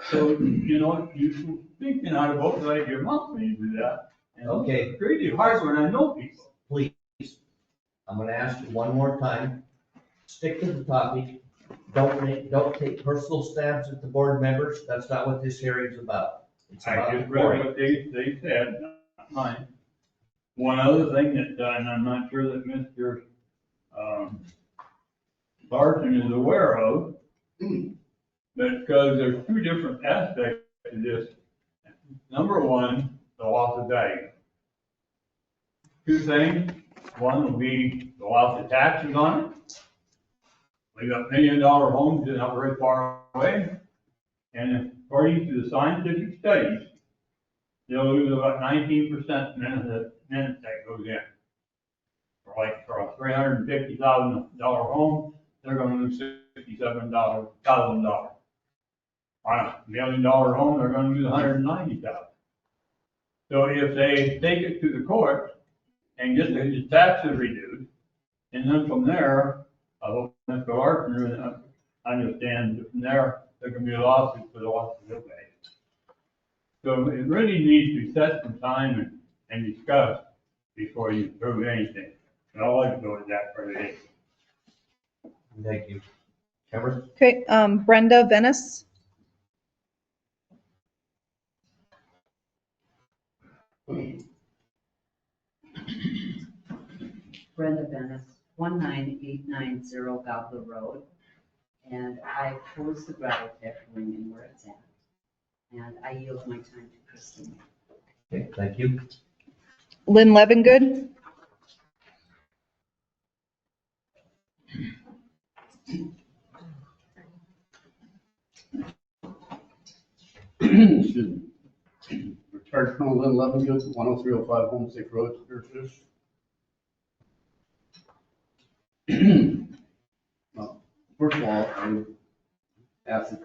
So, you know, you speaking out of both sides of your mouth when you do that. And Okay. it's really hard when I know people. Please, I'm gonna ask you one more time, stick to the topic. Don't take personal stabs at the board members. That's not what this hearing's about. It's I about just the read board. what they said, not mine. One other thing that, and I'm not sure that Mr. Larson is aware of, but because there's two different aspects to this. Number one, the loss of value. Two things, one will be the loss of taxes on it. We got $1 million homes that are not very far away, and according to the scientific studies, they'll lose about 19% the minute that goes in. For a $350,000 home, they're gonna lose $67,000. On a $1 million home, they're gonna lose $190,000. So if they take it to the court and get the taxes reduced, and then from there, I hope Mr. Larson understands that from there can be a lawsuit for the loss of their value. So it really needs to be set some time and discussed before you approve anything. And I'll like to go with that for today. Thank you. Cameron? Okay, Brenda Venice. Brenda Venice, 19890 Gobbler Road. And I oppose the gravel pit going in where it's at. And I yield my time to Christine. Okay, thank you. Lynn Levingood. Excuse me. Retired Colonel Lynn Levingood, 10305 Homestake Road, Spearfish. First of all, I would ask the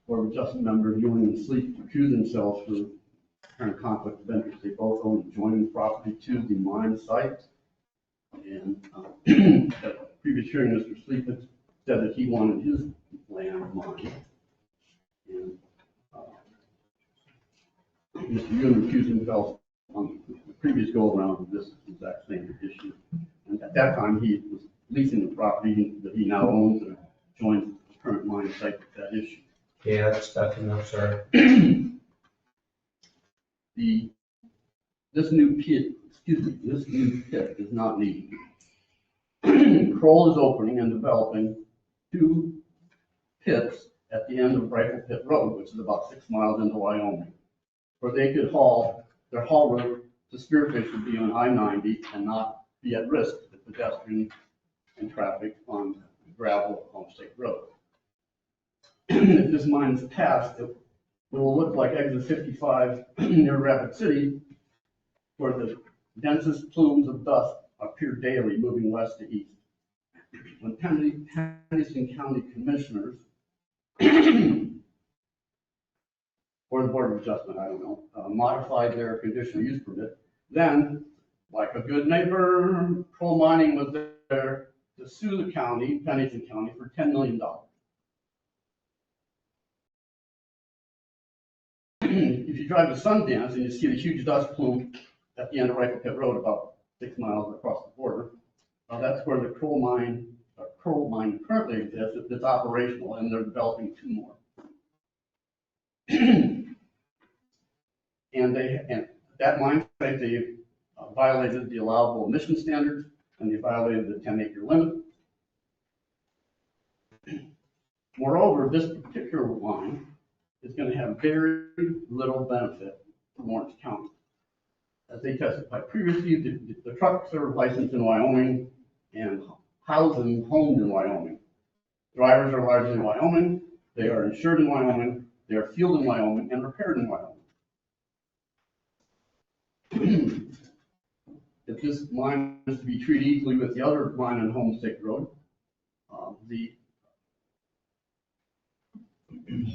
Board of Adjustment member Ewing and Sleep to recuse themselves for current conflict of interest. They both own adjoining property to the mine site. And at previous hearing, Mr. Sleep had said that he wanted his land mined. And Mr. Ewing recused himself on the previous go-around of this exact same issue. And at that time, he was leasing the property that he now owns and joins the current mine site with that issue. Yeah, that's enough, sir. This new pit is not needed. Kroll is opening and developing two pits at the end of Rifle Pit Road, which is about 6 miles into Wyoming, where they could their haul route to Spearfish would be on I-90 and not be at risk to pedestrian and traffic on gravel Homestake Road. If this mine is passed, it will look like exit 55 near Rapid City, where the densest plumes of dust appear daily moving west to east. When Henderson County Commissioners or the Board of Adjustment, I don't know, modified their conditional use permit, then, like a good neighbor, coal mining was there to sue the county, Pennington County, for $10 million. If you drive to Sundance and you see the huge dust plume at the end of Rifle Pit Road, about 6 miles across the border, that's where the coal mine currently exists. It's operational, and they're developing 2 more. And that mine site, they violated the allowable emission standards, and they violated the 10-acre limit. Moreover, this particular line is going to have very little benefit to Lawrence County. As they testified previously, the trucks are licensed in Wyoming, and housed and homed in Wyoming. Drivers are largely in Wyoming, they are insured in Wyoming, they are fueled in Wyoming, and repaired in Wyoming. If this mine is to be treated equally with the other mine on Homestake Road, the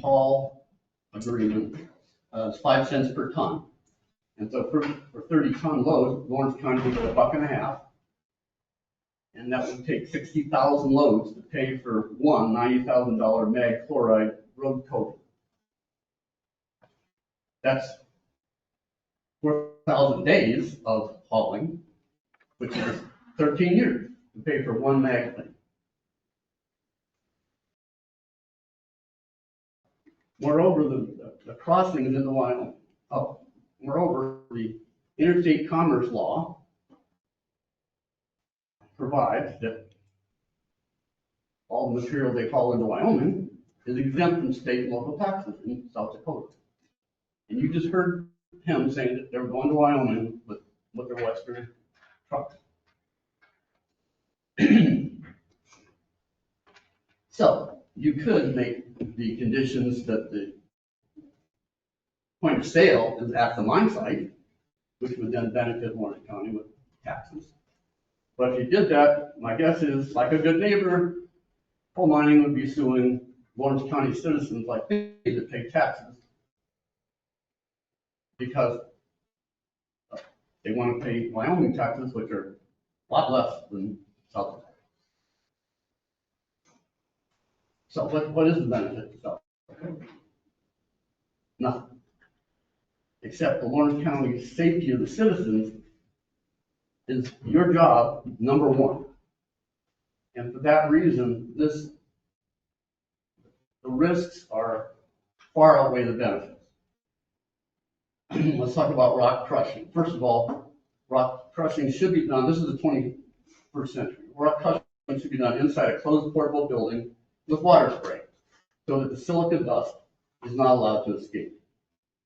haul agreement is 5 cents per ton. And so for 30-ton loads, Lawrence County would get $1.50. And that would take 60,000 loads to pay for one $90,000 mag chloride road coating. That's 4,000 days of hauling, which is 13 years to pay for one mag thing. Moreover, the crossings into Wyoming. Moreover, the interstate commerce law provides that all the material they haul into Wyoming is exempt from state and local taxes in South Dakota. And you just heard him saying that they're going to Wyoming with their Western trucks. So you could make the conditions that the point of sale is at the mine site, which would then benefit Lawrence County with taxes. But if you did that, my guess is, like a good neighbor, coal mining would be suing Lawrence County citizens like me that pay taxes because they want to pay Wyoming taxes, which are a lot less than South Dakota. So what is the benefit to South Dakota? Nothing. Except the Lawrence County safety of the citizens is your job, number one. And for that reason, the risks are far outweigh the benefits. Let's talk about rock crushing. First of all, rock crushing should be done, this is the 21st century. Rock crushing should be done inside a closed portable building with water spray so that the silica dust is not allowed to escape.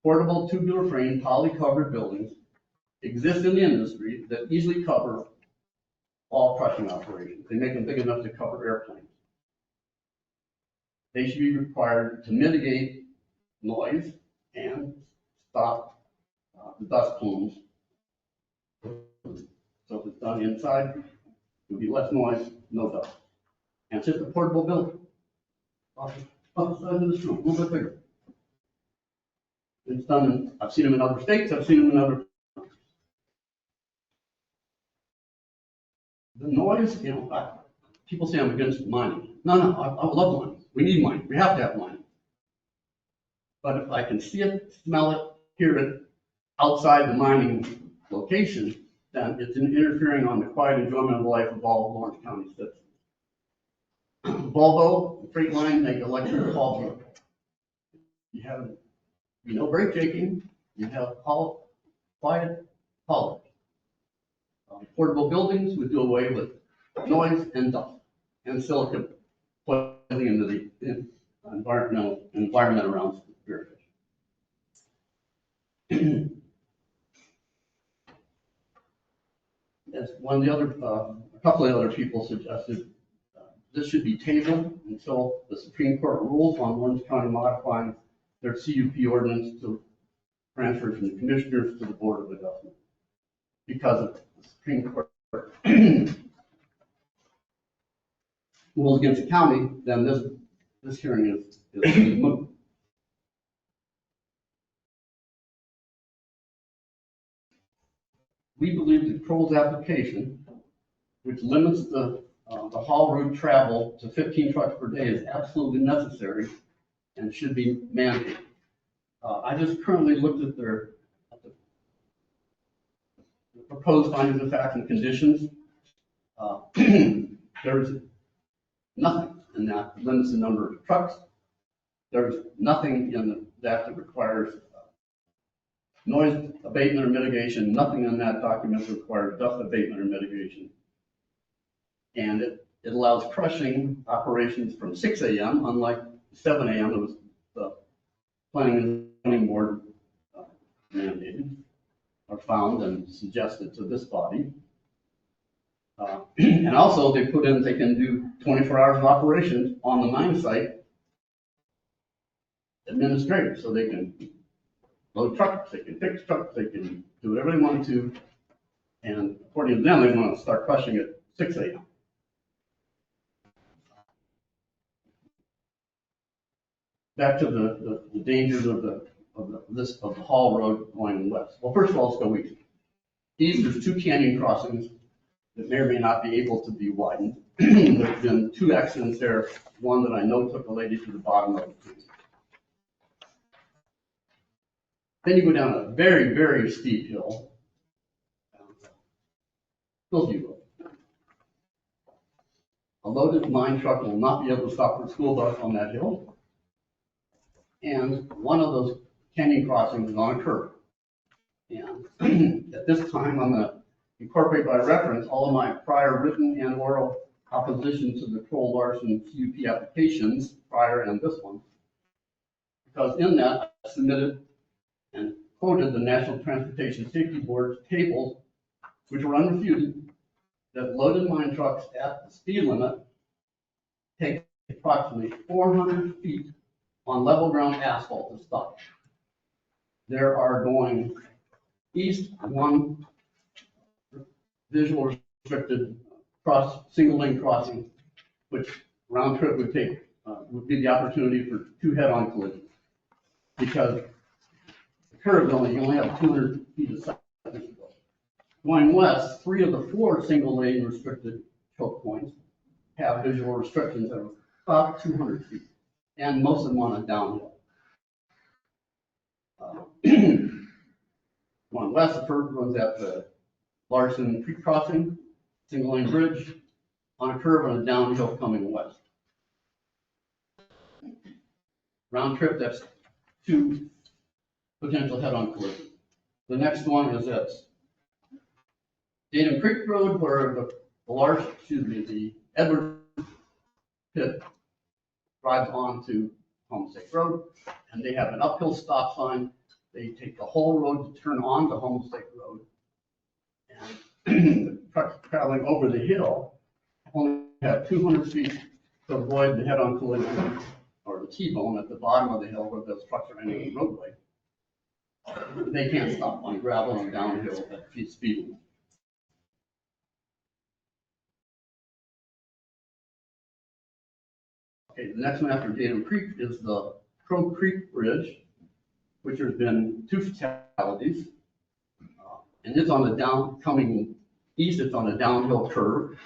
Portable tubular frame poly-covered buildings exist in the industry that easily cover all crushing operations. They make them big enough to cover airplanes. They should be required to mitigate noise and stop the dust plumes. So if it's done inside, it would be less noise, no dust. And it's just a portable building. Off the side of this room, a little bit bigger. It's done, I've seen them in other states, I've seen them in other. The noise, people say I'm against mining. No, I love mining. We need mining. We have to have mining. But if I can see it, smell it, hear it outside the mining location, then it's interfering on the quiet enjoyment of life of all Lawrence County citizens. Volvo, Freight make electric haul vehicles. You have no brake shaking, you have quiet haulage. Portable buildings would do away with noise and dust and silica poisoning into the environment around spearfish. As one of the other, a couple of other people suggested, this should be tabled until the Supreme Court rules on Lawrence County modifying their CUP ordinance to transfer from the commissioners to the Board of Adjustment. Because of the Supreme Court rules against the county, then this hearing is moot. We believe that Kroll's application, which limits the haul route travel to 15 trucks per day, is absolutely necessary and should be mandated. I just currently looked at the proposed findings of facts and conditions. There's nothing in that limits the number of trucks. There's nothing in that requires noise abatement or mitigation. Nothing in that document requires dust abatement or mitigation. And it allows crushing operations from 6 a.m., unlike 7 a.m. that was the Planning and Zoning Board mandated or found and suggested to this body. And also they put in, they can do 24 hours of operations on the mine site administrative, so they can load trucks, they can fix trucks, they can do whatever they want to. And according to them, they want to start crushing at 6 a.m. Back to the dangers of the Hall Road going west. Well, first of all, let's go east. East, there's 2 canyon crossings that may or may not be able to be widened. There's been 2 accidents there, one that I know took a lady to the bottom of the tree. Then you go down a very, very steep hill. Hillview Road. A loaded mine truck will not be able to stop for a school bus on that hill. And one of those canyon crossings is on a curve. And at this time, I'm going to incorporate by reference all of my prior written and oral opposition to the Kroll Larson CUP applications, prior and this one. Because in that, I submitted and quoted the National Transportation Safety Board's tables, which were unrefuted, that loaded mine trucks at the speed limit take approximately 400 feet on level ground asphalt to stop. There are going east, 1 visual restricted single lane crossing, which round trip would take, would be the opportunity for 2 head-on collisions. Because the curve you only have 200 feet of sight. Going west, 3 of the 4 single lane restricted choke points have visual restrictions that are about 200 feet, and most of them on a downhill. Going west, the first runs at the Larson Creek Crossing, single lane bridge, on a curve on a downhill coming west. Round trip, that's 2 potential head-on collisions. The next one is at Datum Creek Road, where the Edward pit drives on to Homestake Road, and they have an uphill stop sign. They take the whole road to turn on to Homestake Road. And the trucks traveling over the hill only have 200 feet to avoid the head-on collision or the T-bone at the bottom of the hill where those trucks are entering the roadway. They can't stop on gravel and downhill at speed limit. Okay, the next one after Datum Creek is the Crow Creek Bridge, which has been 2 fatalities. And it's on the coming east, it's on a downhill curve.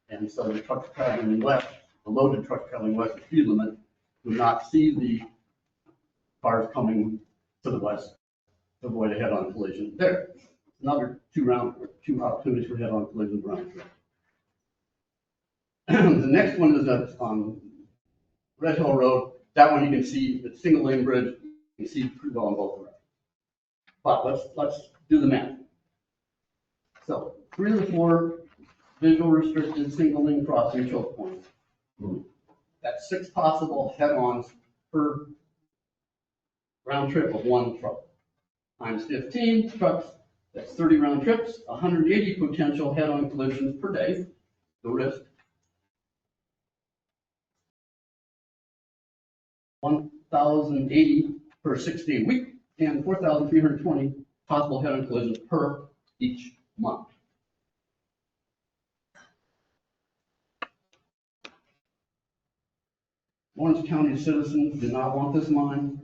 And so the truck traveling west, the loaded truck traveling west of speed limit, do not see the cars coming to the west to avoid a head-on collision there. Another 2 opportunities for head-on collisions around the The next one is on Red Hill Road. That one you can see, the single lane bridge, you can see pretty well on both directions. But let's do the math. So 3 of the 4 visual restricted single lane crossing choke points. That's 6 possible head-ons per round trip of 1 truck. Times 15 trucks, that's 30 round trips, 180 potential head-on collisions per day, the risk. 1,080 per 6-day week, and 4,320 possible head-on collisions per each month. Orange County citizens do not want this mine.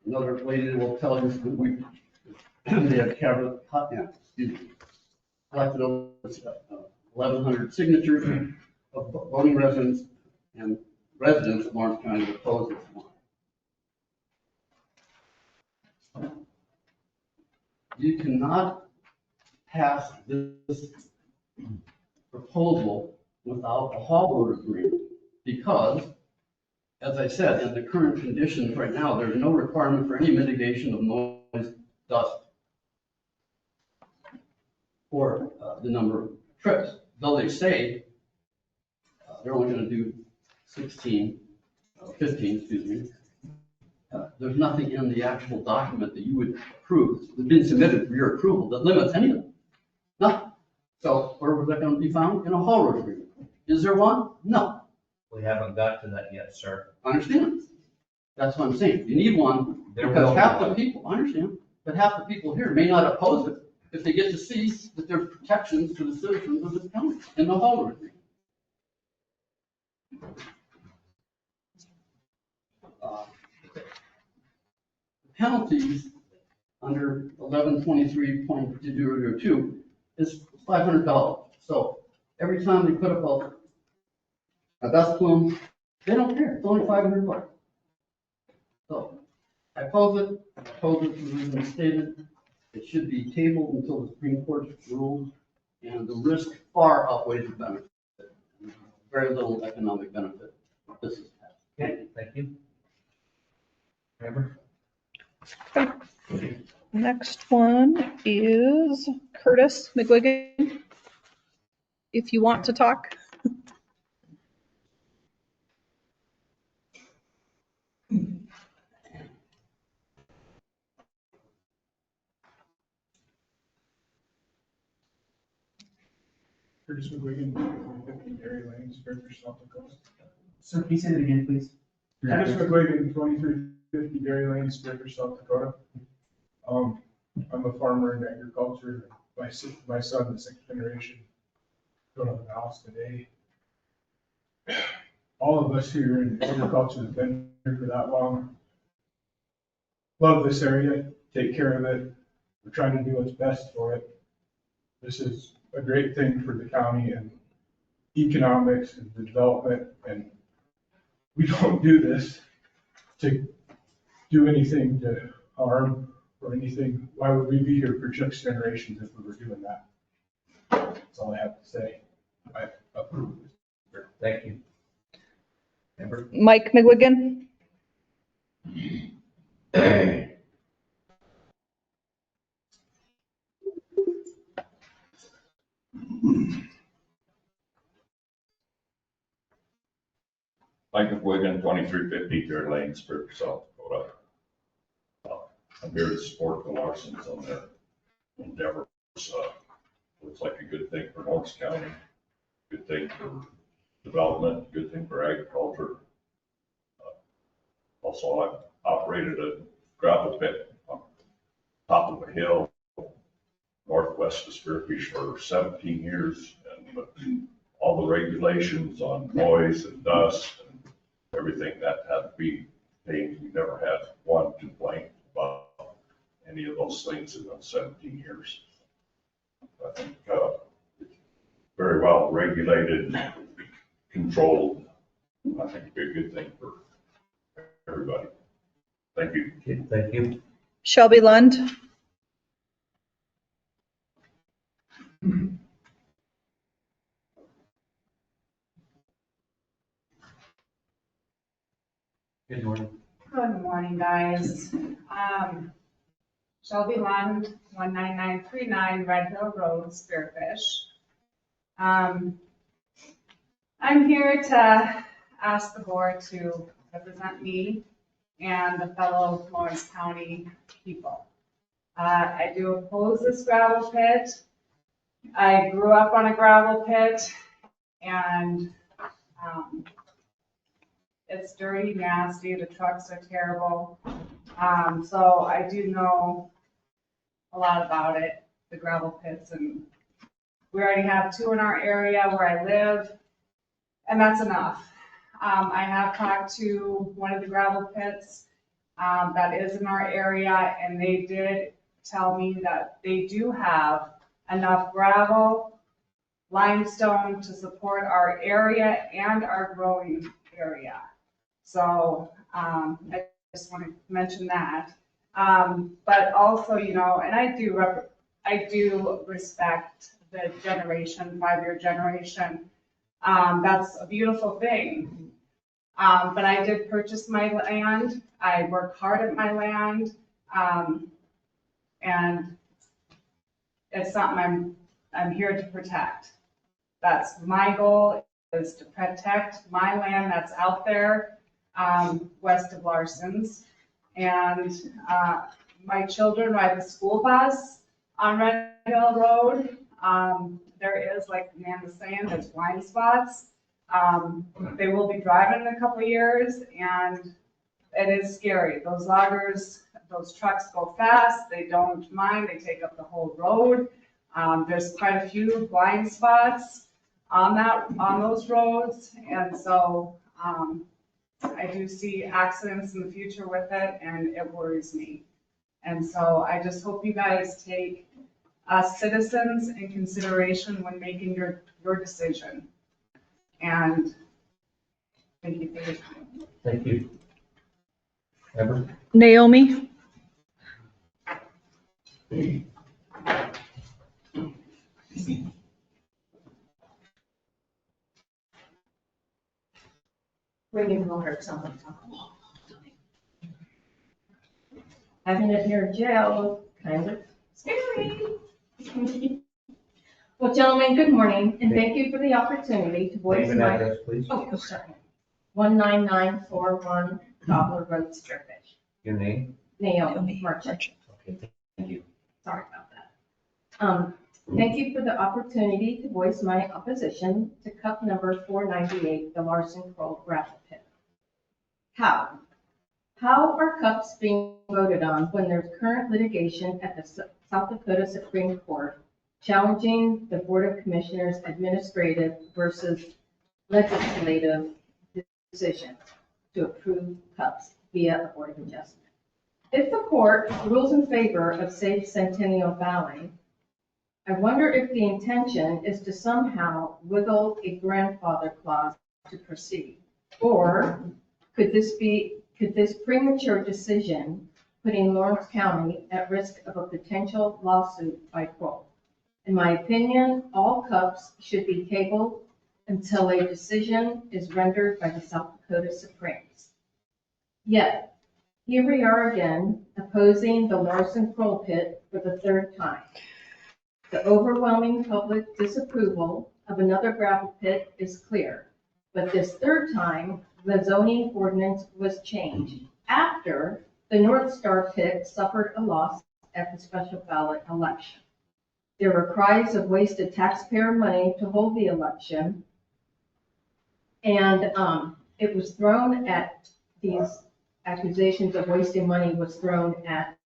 Another lady will tell you that they have collected over 1,100 signatures of voting residents and residents of Orange County to oppose this mine. You cannot pass this proposal without a Hall Road agreement because, as I said, in the current conditions right now, there's no requirement for any mitigation of noise, dust, or the number of trips. Though they say they're only going to do 15, excuse me. There's nothing in the actual document that you would approve, that's been submitted for your approval that limits any of them. Nothing. So where was that gonna be found? In a haul road agreement. Is there one? No. We haven't got to that yet, sir. I understand. That's what I'm saying. You need one There will because be half the one. people, I understand, but half the people here may not oppose it if they get to see that there's protections to the citizens of this county in the haul road agreement. Penalties under 1123.002 is $500. So every time they put up a dust plume, they don't care. It's only $500. So I oppose it for the reason stated. It should be tabled until the Supreme Court rules, and the risk far outweighs the benefit. Very little economic benefit. This is. Okay, thank you. Remember? Next one is Curtis McGuigan. If you want to talk. Curtis McGuigan, 50 Dairy Lane, Spearfish, South Dakota. Sir, can you say that again, please? Curtis McGuigan, 2350 Dairy Lane, Spearfish, South Dakota. I'm a farmer in agriculture. My son, the sixth generation, built up a house today. All of us here in agriculture have been here for that long. Love this area, take care of it. We're trying to do what's best for it. This is a great thing for the county and economics and the development, and we don't do this to do anything to harm or anything. Why would we be here for 6 generations if we were doing that? That's all I have to say. I approve this. Thank you. Remember? Mike McGuigan. Mike McGuigan, 2350 Deer Lane, Spearfish, South Dakota. I'm here to support the Larsons on their endeavors. Looks like a good thing for Norris County, good thing for development, good thing for agriculture. Also, I've operated a gravel pit on top of a hill northwest of Spearfish for 17 years. And all the regulations on noise and dust and everything that had to be paid, we never had one complaint about any of those things in those 17 years. I think it's very well regulated, controlled. I think it'd be a good thing for everybody. Thank you. Okay, thank you. Shelby Lund. Good morning. Good morning, guys. Shelby Lund, 19939 Red Hill Road, Spearfish. I'm here to ask the board to represent me and the fellow Lawrence County people. I do oppose this gravel pit. I grew up on a gravel pit, and it's dirty, nasty, the trucks are terrible. So I do know a lot about it, the gravel pits, and we already have 2 in our area where I live, and that's enough. I have talked to one of the gravel pits that is in our area, and they did tell me that they do have enough gravel, limestone to support our area and our growing area. So I just want to mention that. But also, you know, and I do respect the generation, 5-year generation. That's a beautiful thing. But I did purchase my land. I work hard at my land. And it's something I'm here to protect. That's my goal, is to protect my land that's out there west of Larson's. And my children ride the school bus on Red Hill Road. there is, like Amanda's saying, there's blind spots. They will be driving in a couple of years, and it is scary. Those loggers, those trucks go fast, they don't mind, they take up the whole road. There's quite a few blind spots on those roads, and so, I do see accidents in the future with it, and it worries me. And so I just hope you guys take us citizens in consideration when making your decision. And thank you for your time. Thank you. Ever? Naomi? Bringing water to someone. Having it near jail, kind of scary. Well, gentlemen, good morning, and thank you for the opportunity to voice Name and my. address, please. Oh, sorry. 19941 Gobbler Road, Spearfish. Your name? Naomi Merchant. Okay, thank you. Sorry about that. Thank you for the opportunity to voice my opposition to cup number 498, the Larson Kroll gravel pit. How? How are cups being voted on when there's current litigation at the South Dakota Supreme Court challenging the Board of Commissioners administrative versus legislative decision to approve cups via a Board of Adjustment? If the court rules in favor of Save Centennial Valley, I wonder if the intention is to somehow wiggle a grandfather clause to proceed, or could this premature decision putting Lawrence County at risk of a potential lawsuit by Kroll? In my opinion, all cups should be tabled until a decision is rendered by the South Dakota Supremes. Yet, here we are again opposing the Larson Kroll pit for the third time. The overwhelming public disapproval of another gravel pit is clear, but this third time, the zoning ordinance was changed after the North Star pit suffered a loss at the special ballot election. There were cries of wasted taxpayer money to hold the election, and it was thrown at these accusations of wasting money was thrown at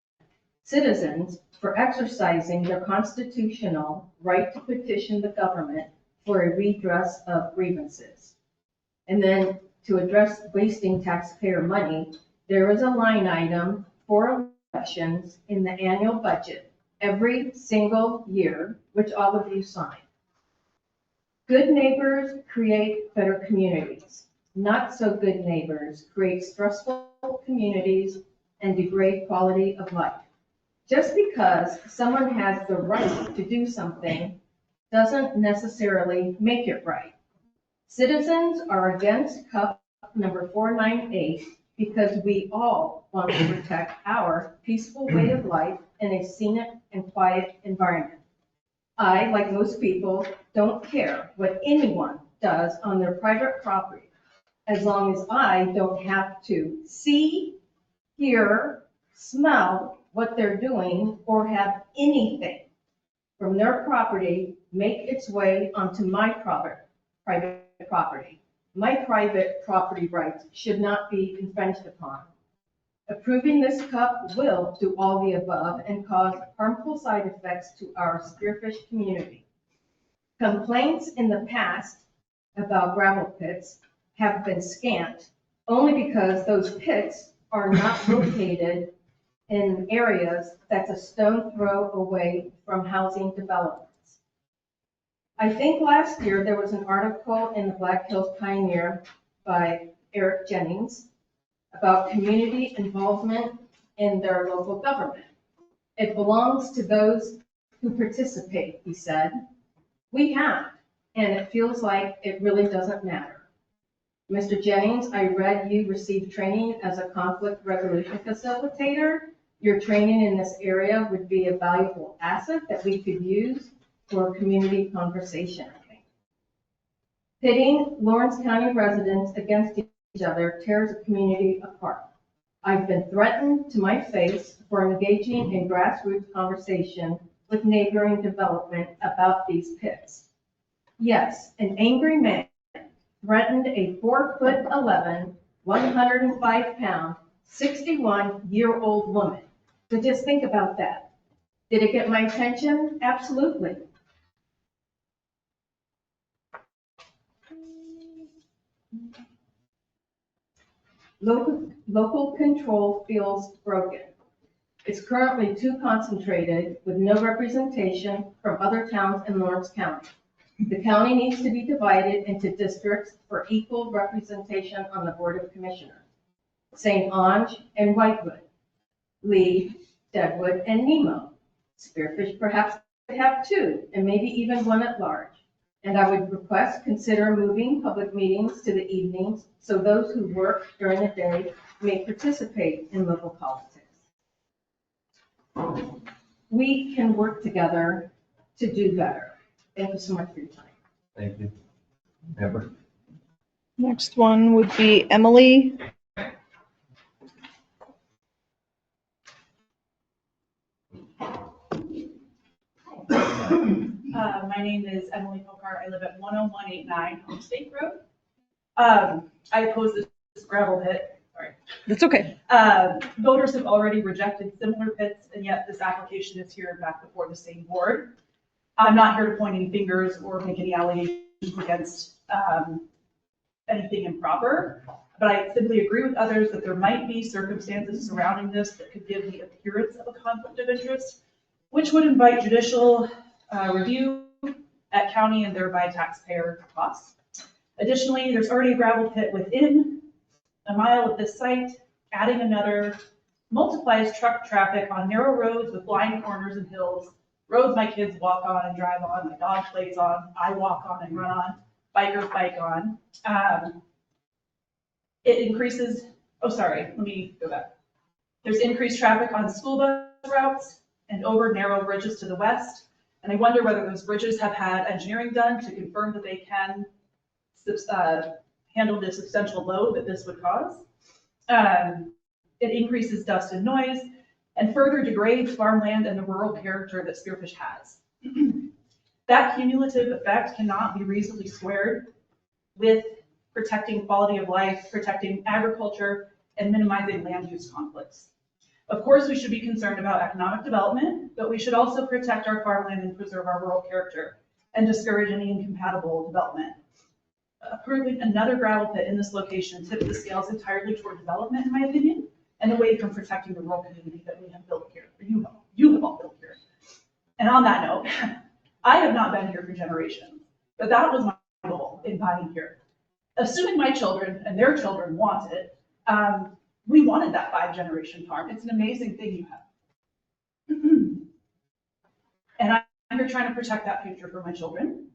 citizens for exercising their constitutional right to petition the government for a redress of grievances. And then to address wasting taxpayer money, there is a line item for elections in the annual budget every single year, which all of you sign. Good neighbors create better communities. Not so good neighbors create stressful communities and degrade quality of life. Just because someone has the right to do something doesn't necessarily make it right. Citizens are against cup number 498 because we all want to protect our peaceful way of life in a scenic and quiet environment. I, like most people, don't care what anyone does on their private property, as long as I don't have to see, hear, smell what they're doing, or have anything from their property make its way onto my private property. My private property rights should not be infringed upon. Approving this cup will do all the above and cause harmful side effects to our spearfish community. Complaints in the past about gravel pits have been scant only because those pits are not located in areas that's a stone throw away from housing developments. I think last year there was an article in the Black Hills Pioneer by Eric Jennings about community involvement in their local government. It belongs to those who participate, he said. We have, and it feels like it really doesn't matter. Mr. Jennings, I read you received training as a conflict resolution facilitator. Your training in this area would be a valuable asset that we could use for community conversation, I think. Pitting Lawrence County residents against each other tears a community apart. I've been threatened to my face for engaging in grassroots conversation with neighboring development about these pits. Yes, an angry man threatened a 4'11", 105-pound, 61-year-old woman. So just think about that. Did it get my attention? Absolutely. Local control feels broken. It's currently too concentrated with no representation from other towns in Lawrence County. The county needs to be divided into districts for equal representation on the Board of Commissioners. St. Ange and Whitewood, Lee, Deadwood, and Nemo. Spearfish perhaps could have two, and maybe even one at large. And I would request consider moving public meetings to the evenings so those who work during the day may participate in local politics. We can work together to do better. Thank you so much for your time. Thank you. Amber? Next one would be Emily. My name is Emily Pokar. I live at 10189 Homestake Road. I oppose this gravel pit. Sorry. That's okay. Voters have already rejected similar pits, and yet this application is here back before the same board. I'm not here to point any fingers or make any allegations against anything improper, but I simply agree with others that there might be circumstances surrounding this that could give the appearance of a conflict of interest, which would invite judicial review at county and thereby taxpayer costs. Additionally, there's already a gravel pit within a mile of this site. Adding another multiplies truck traffic on narrow roads with blind corners and hills, roads my kids walk on and drive on, my dog plays on, I walk on and run on, bikers bike on. It increases, oh sorry, let me go back. There's increased traffic on school bus routes and over narrow bridges to the west. And I wonder whether those bridges have had engineering done to confirm that they can handle the substantial load that this would cause. It increases dust and noise and further degrades farmland and the rural character that Spearfish has. That cumulative effect cannot be reasonably squared with protecting quality of life, protecting agriculture, and minimizing land use conflicts. Of course, we should be concerned about economic development, but we should also protect our farmland and preserve our rural character and discourage any incompatible development. Approving another gravel pit in this location tips the scales entirely toward development, in my opinion, and away from protecting the rural community that we have built here, or you have all built here. And on that note, I have not been here for generations, but that was my goal in buying here. Assuming my children and their children want it, we wanted that 5-generation farm. It's an amazing thing you have. And I'm here trying to protect that future for my children.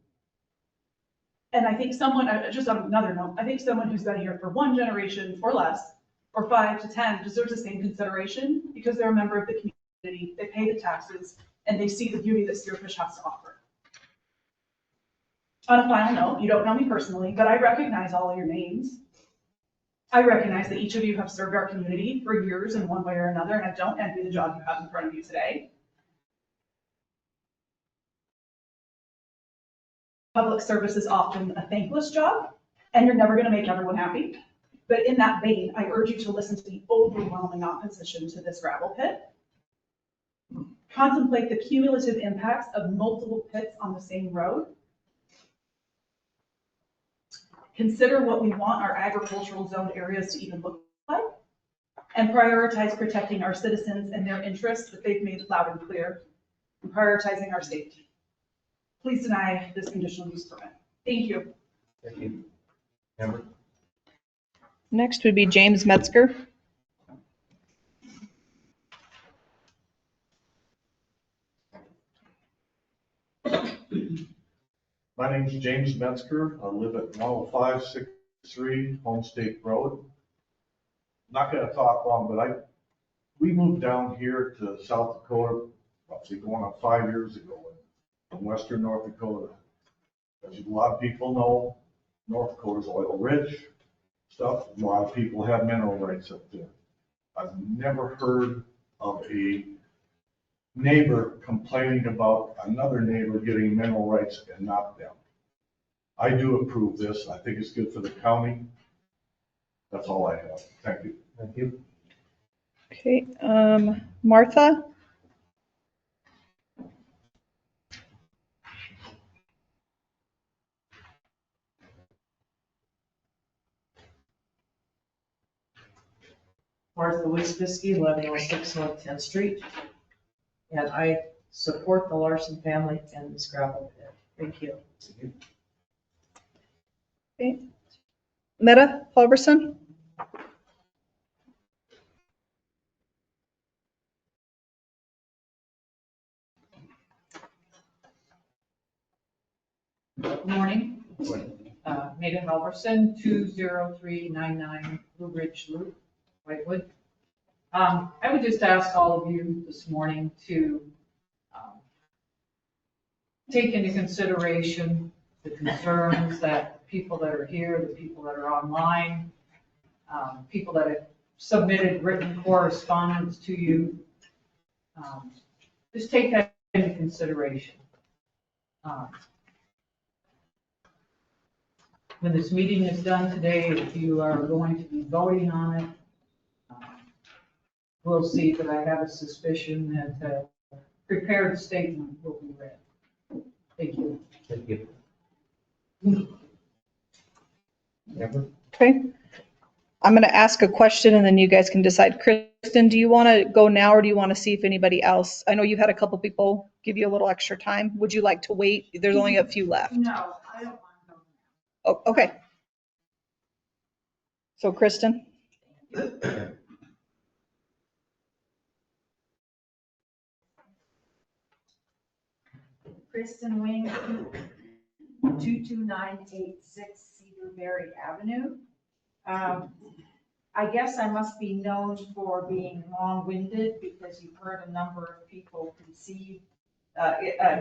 And I think someone, just on another note, I think someone who's been here for 1 generation or less, or 5 to 10, deserves the same consideration because they're a member of the community, they pay the taxes, and they see the beauty that Spearfish has to offer. On a final note, you don't know me personally, but I recognize all of your names. I recognize that each of you have served our community for years in one way or another, and I don't envy the job you have in front of you today. Public service is often a thankless job, and you're never going to make everyone happy. But in that vein, I urge you to listen to the overwhelming opposition to this gravel pit. Contemplate the cumulative impacts of multiple pits on the same road. Consider what we want our agricultural zoned areas to even look like, and prioritize protecting our citizens and their interests that they've made loud and clear, and prioritizing our safety. Please deny this conditional use permit. Thank you. Thank you. Amber? Next would be James Metzger. My name is James Metzger. I live at 10563 Homestake Road. Not going to talk long, but we moved down here to South Dakota, roughly going on 5 years ago, from western North Dakota. As a lot of people know, North Dakota's oil rich stuff. A lot of people have mineral rights up there. I've never heard of a neighbor complaining about another neighbor getting mineral rights and not them. I do approve this. I think it's good for the county. That's all I have. Thank you. Thank you. Okay, Martha? Martha Wisniewski, 1106 North 10th Street. And I support the Larson family and this gravel pit. Thank you. Okay. Meta Halverson? Good morning. Maida Halverson, 20399 Blue Ridge Loop, Whitewood. I would just ask all of you this morning to take into consideration the concerns that people that are here, the people that are online, people that have submitted written correspondence to you. Just take that into consideration. When this meeting is done today, if you are going to be voting on it, we'll see, but I have a suspicion that a prepared statement will be read. Thank you. Thank you. Amber? Okay. I'm going to ask a question and then you guys can decide. Kristen, do you want to go now or do you want to see if anybody else? I know you've had a couple people give you a little extra time. Would you like to wait? There's only a few left. No, I don't want to go. Oh, okay. So Kristen? Kristen Wing, 22986 Cedarberry Avenue. I guess I must be known for being long-winded because you've heard a number of people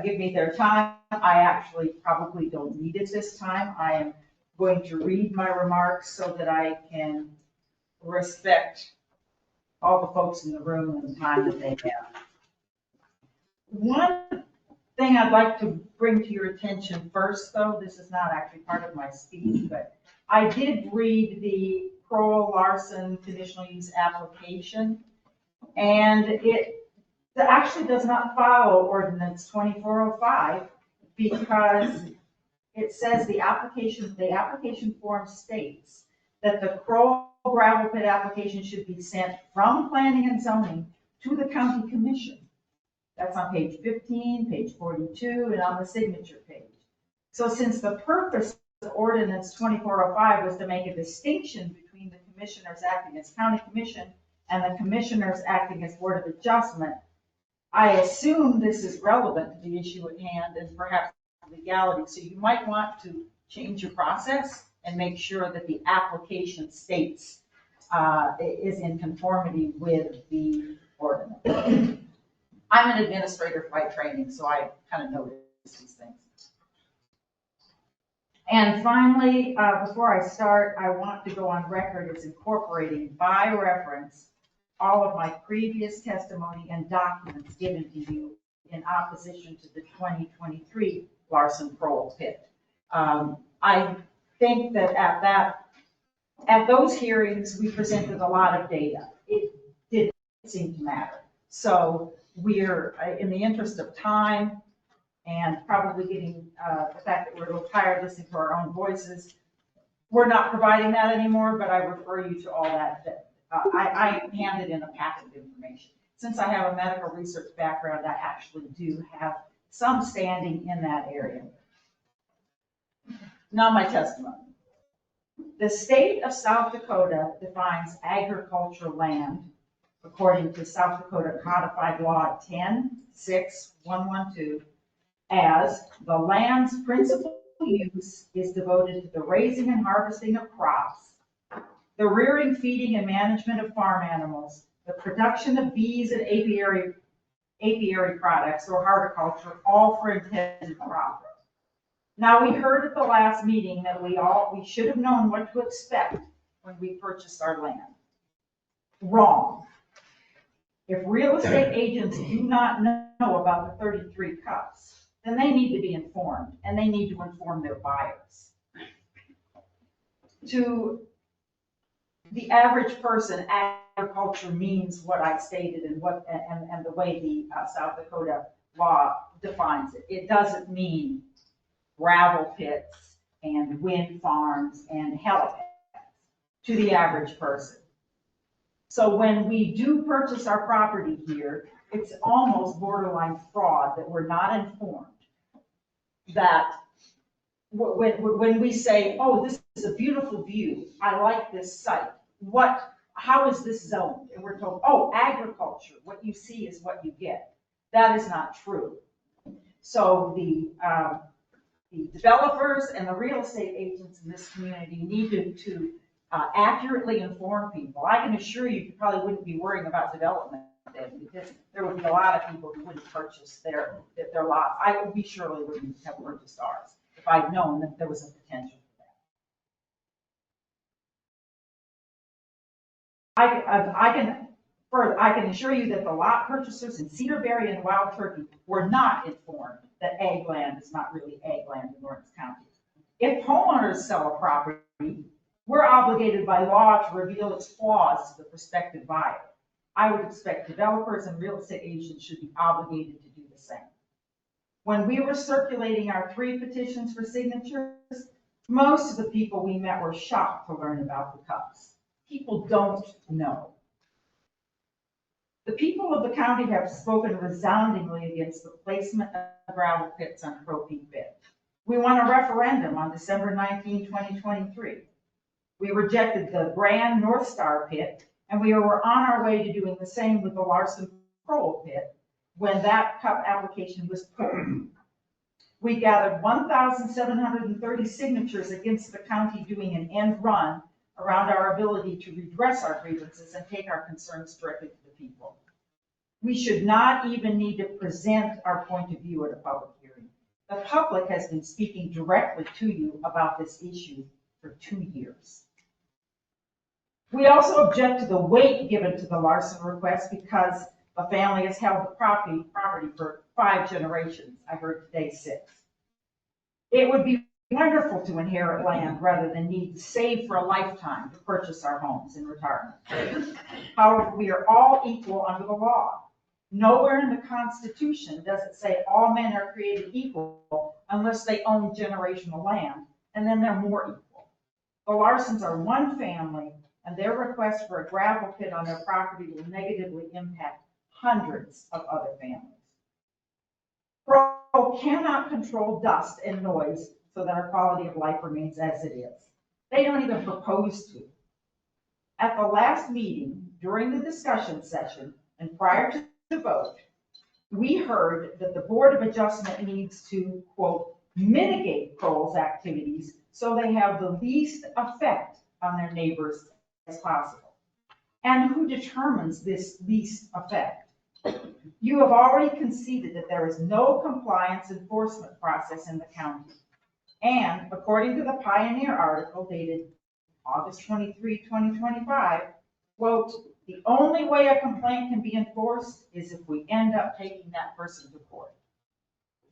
give me their time. I actually probably don't need it this time. I am going to read my remarks so that I can respect all the folks in the room and the time that they have. One thing I'd like to bring to your attention first, though, this is not actually part of my speech, but I did read the Kroll Larson conditional use application, and it actually does not follow ordinance 2405 because it says the application form states that the Kroll gravel pit application should be sent from planning and zoning to the county commission. That's on page 15, page 42, and on the signature page. So since the purpose of ordinance 2405 was to make a distinction between the commissioners acting as county commission and the commissioners acting as board of adjustment, I assume this is relevant to the issue at hand and perhaps legality. So you might want to change your process and make sure that the application states is in conformity with the ordinance. I'm an administrator by training, so I kind of notice these things. And finally, before I start, I want to go on record as incorporating by reference all of my previous testimony and documents given to you in opposition to the 2023 Larson Kroll pit. I think that at those hearings, we presented a lot of data. It didn't seem to matter. So we're, in the interest of time and probably getting the fact that we're a little tired listening to our own voices, we're not providing that anymore, but I refer you to all that. I handed in a packet of information. Since I have a medical research background, I actually do have some standing in that area. Now my testimony. The state of South Dakota defines agricultural land according to South Dakota Codified Law 10-6-112 as the land's principal use is devoted to the raising and harvesting of crops, the rearing, feeding, and management of farm animals, the production of bees and apiary products or horticulture, all for intended profit. Now, we heard at the last meeting that we should have known what to expect when we purchased our land. Wrong. If real estate agents do not know about the 33 cups, then they need to be informed, and they need to inform their buyers. To the average person, agriculture means what I stated and the way the South Dakota law defines it. It doesn't mean gravel pits and wind farms and helipads to the average person. So when we do purchase our property here, it's almost borderline fraud that we're not informed that when we say, oh, this is a beautiful view, I like this site, how is this zoned? And we're told, oh, agriculture, what you see is what you get. That is not true. So the developers and the real estate agents in this community need to accurately inform people. I can assure you probably wouldn't be worrying about development then, because there would be a lot of people who wouldn't purchase their lots. We surely wouldn't have purchased ours if I'd known that there was a potential for that. I can assure you that the lot purchasers in Cedarberry and Wild Turkey were not informed that ag land is not really ag land in Lawrence County. If homeowners sell a property, we're obligated by law to reveal its flaws to the prospective buyer. I would expect developers and real estate agents should be obligated to do the same. When we were circulating our 3 petitions for signatures, most of the people we met were shocked to learn about the cups. People don't know. The people of the county have spoken resoundingly against the placement of gravel pits on Crow Peak Bend. We won a referendum on December 19, 2023. We rejected the Grand North Star pit, and we were on our way to doing the same with the Larson Crowell pit when that cup application was pulled. We gathered 1,730 signatures against the county doing an end run around our ability to redress our grievances and take our concerns directly to the people. We should not even need to present our point of view at a public hearing. The public has been speaking directly to you about this issue for 2 years. We also object to the weight given to the Larson request because the family has held the property for 5 generations. I heard today 6. It would be wonderful to inherit land rather than need to save for a lifetime to purchase our homes in retirement. However, we are all equal under the law. Nowhere in the Constitution does it say all men are created equal unless they own generational land, and then they're more equal. The Larsons are one family, and their request for a gravel pit on their property will negatively impact hundreds of other families. Crow cannot control dust and noise so that our quality of life remains as it is. They don't even propose to. At the last meeting, during the discussion session, and prior to the vote, we heard that the Board of Adjustment needs to, quote, mitigate Crowell's activities so they have the least effect on their neighbors as possible. And who determines this least effect? You have already conceded that there is no compliance enforcement process in the county. And according to the Pioneer article dated August 23, 2025, quote, the only way a complaint can be enforced is if we end up taking that person to court.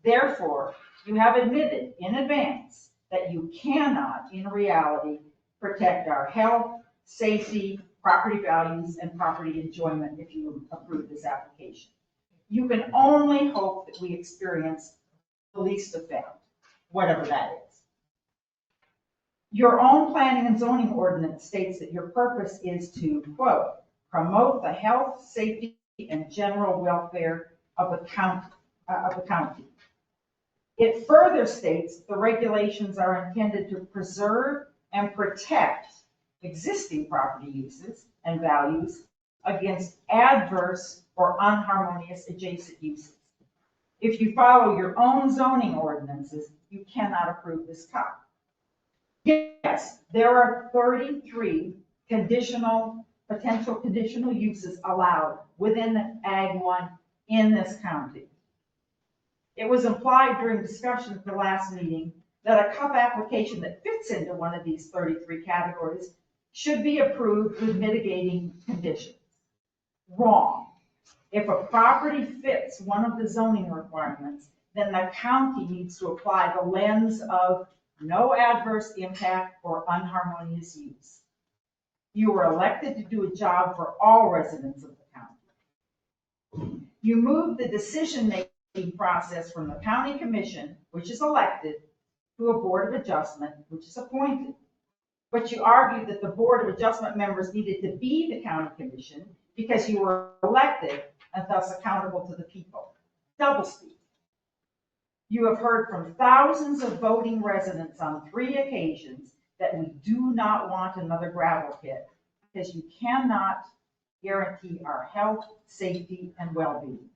Therefore, you have admitted in advance that you cannot, in reality, protect our health, safety, property values, and property enjoyment if you approve this application. You can only hope that we experience the least effect, whatever that is. Your own planning and zoning ordinance states that your purpose is to, quote, promote the health, safety, and general welfare of the county. It further states the regulations are intended to preserve and protect existing property uses and values against adverse or unharmonious adjacent uses. If you follow your own zoning ordinances, you cannot approve this cup. Yes, there are 33 potential conditional uses allowed within the Ag 1 in this county. It was implied during discussion at the last meeting that a cup application that fits into one of these 33 categories should be approved with mitigating conditions. Wrong. If a property fits one of the zoning requirements, then the county needs to apply the lens of no adverse impact or unharmonious use. You are elected to do a job for all residents of the county. You move the decision-making process from the county commission, which is elected, to a board of adjustment, which is appointed. But you argued that the board of adjustment members needed to be the county commission because you were elected and thus accountable to the people. Doublespeak. You have heard from thousands of voting residents on 3 occasions that we do not want another gravel pit because you cannot guarantee our health, safety, and well-being.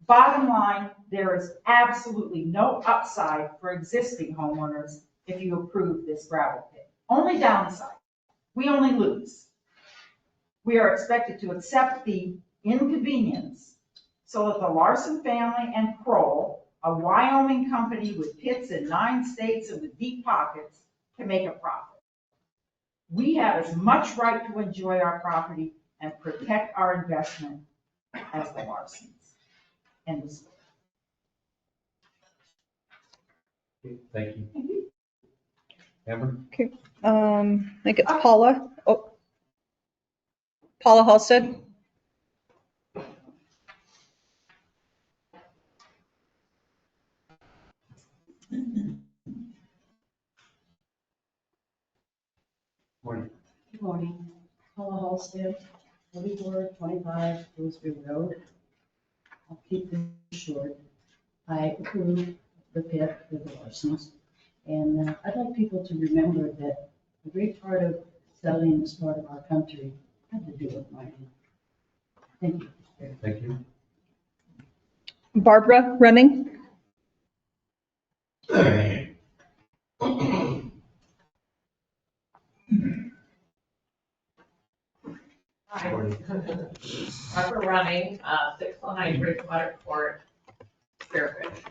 Bottom line, there is absolutely no upside for existing homeowners if you approve this gravel pit. Only downside. We only lose. We are expected to accept the inconvenience so that the Larson family and Kroll, a Wyoming company with pits in 9 states and with deep pockets, can make a profit. We have as much right to enjoy our property and protect our investment as the Larsons. End of story. Okay, thank you. Amber? Okay, I think it's Paula. Oh, Paula Halstead. Morning. Good morning. Paula Halstead, 4425 Roosevelt Road. I'll keep this short. I approve the pit for the Larsons. And I'd like people to remember that a great part of selling this part of our country had to do with mining. Thank you. Thank you. Barbara Running. Hi. Barbara Running, 609 Bridgewater Court, Spearfish.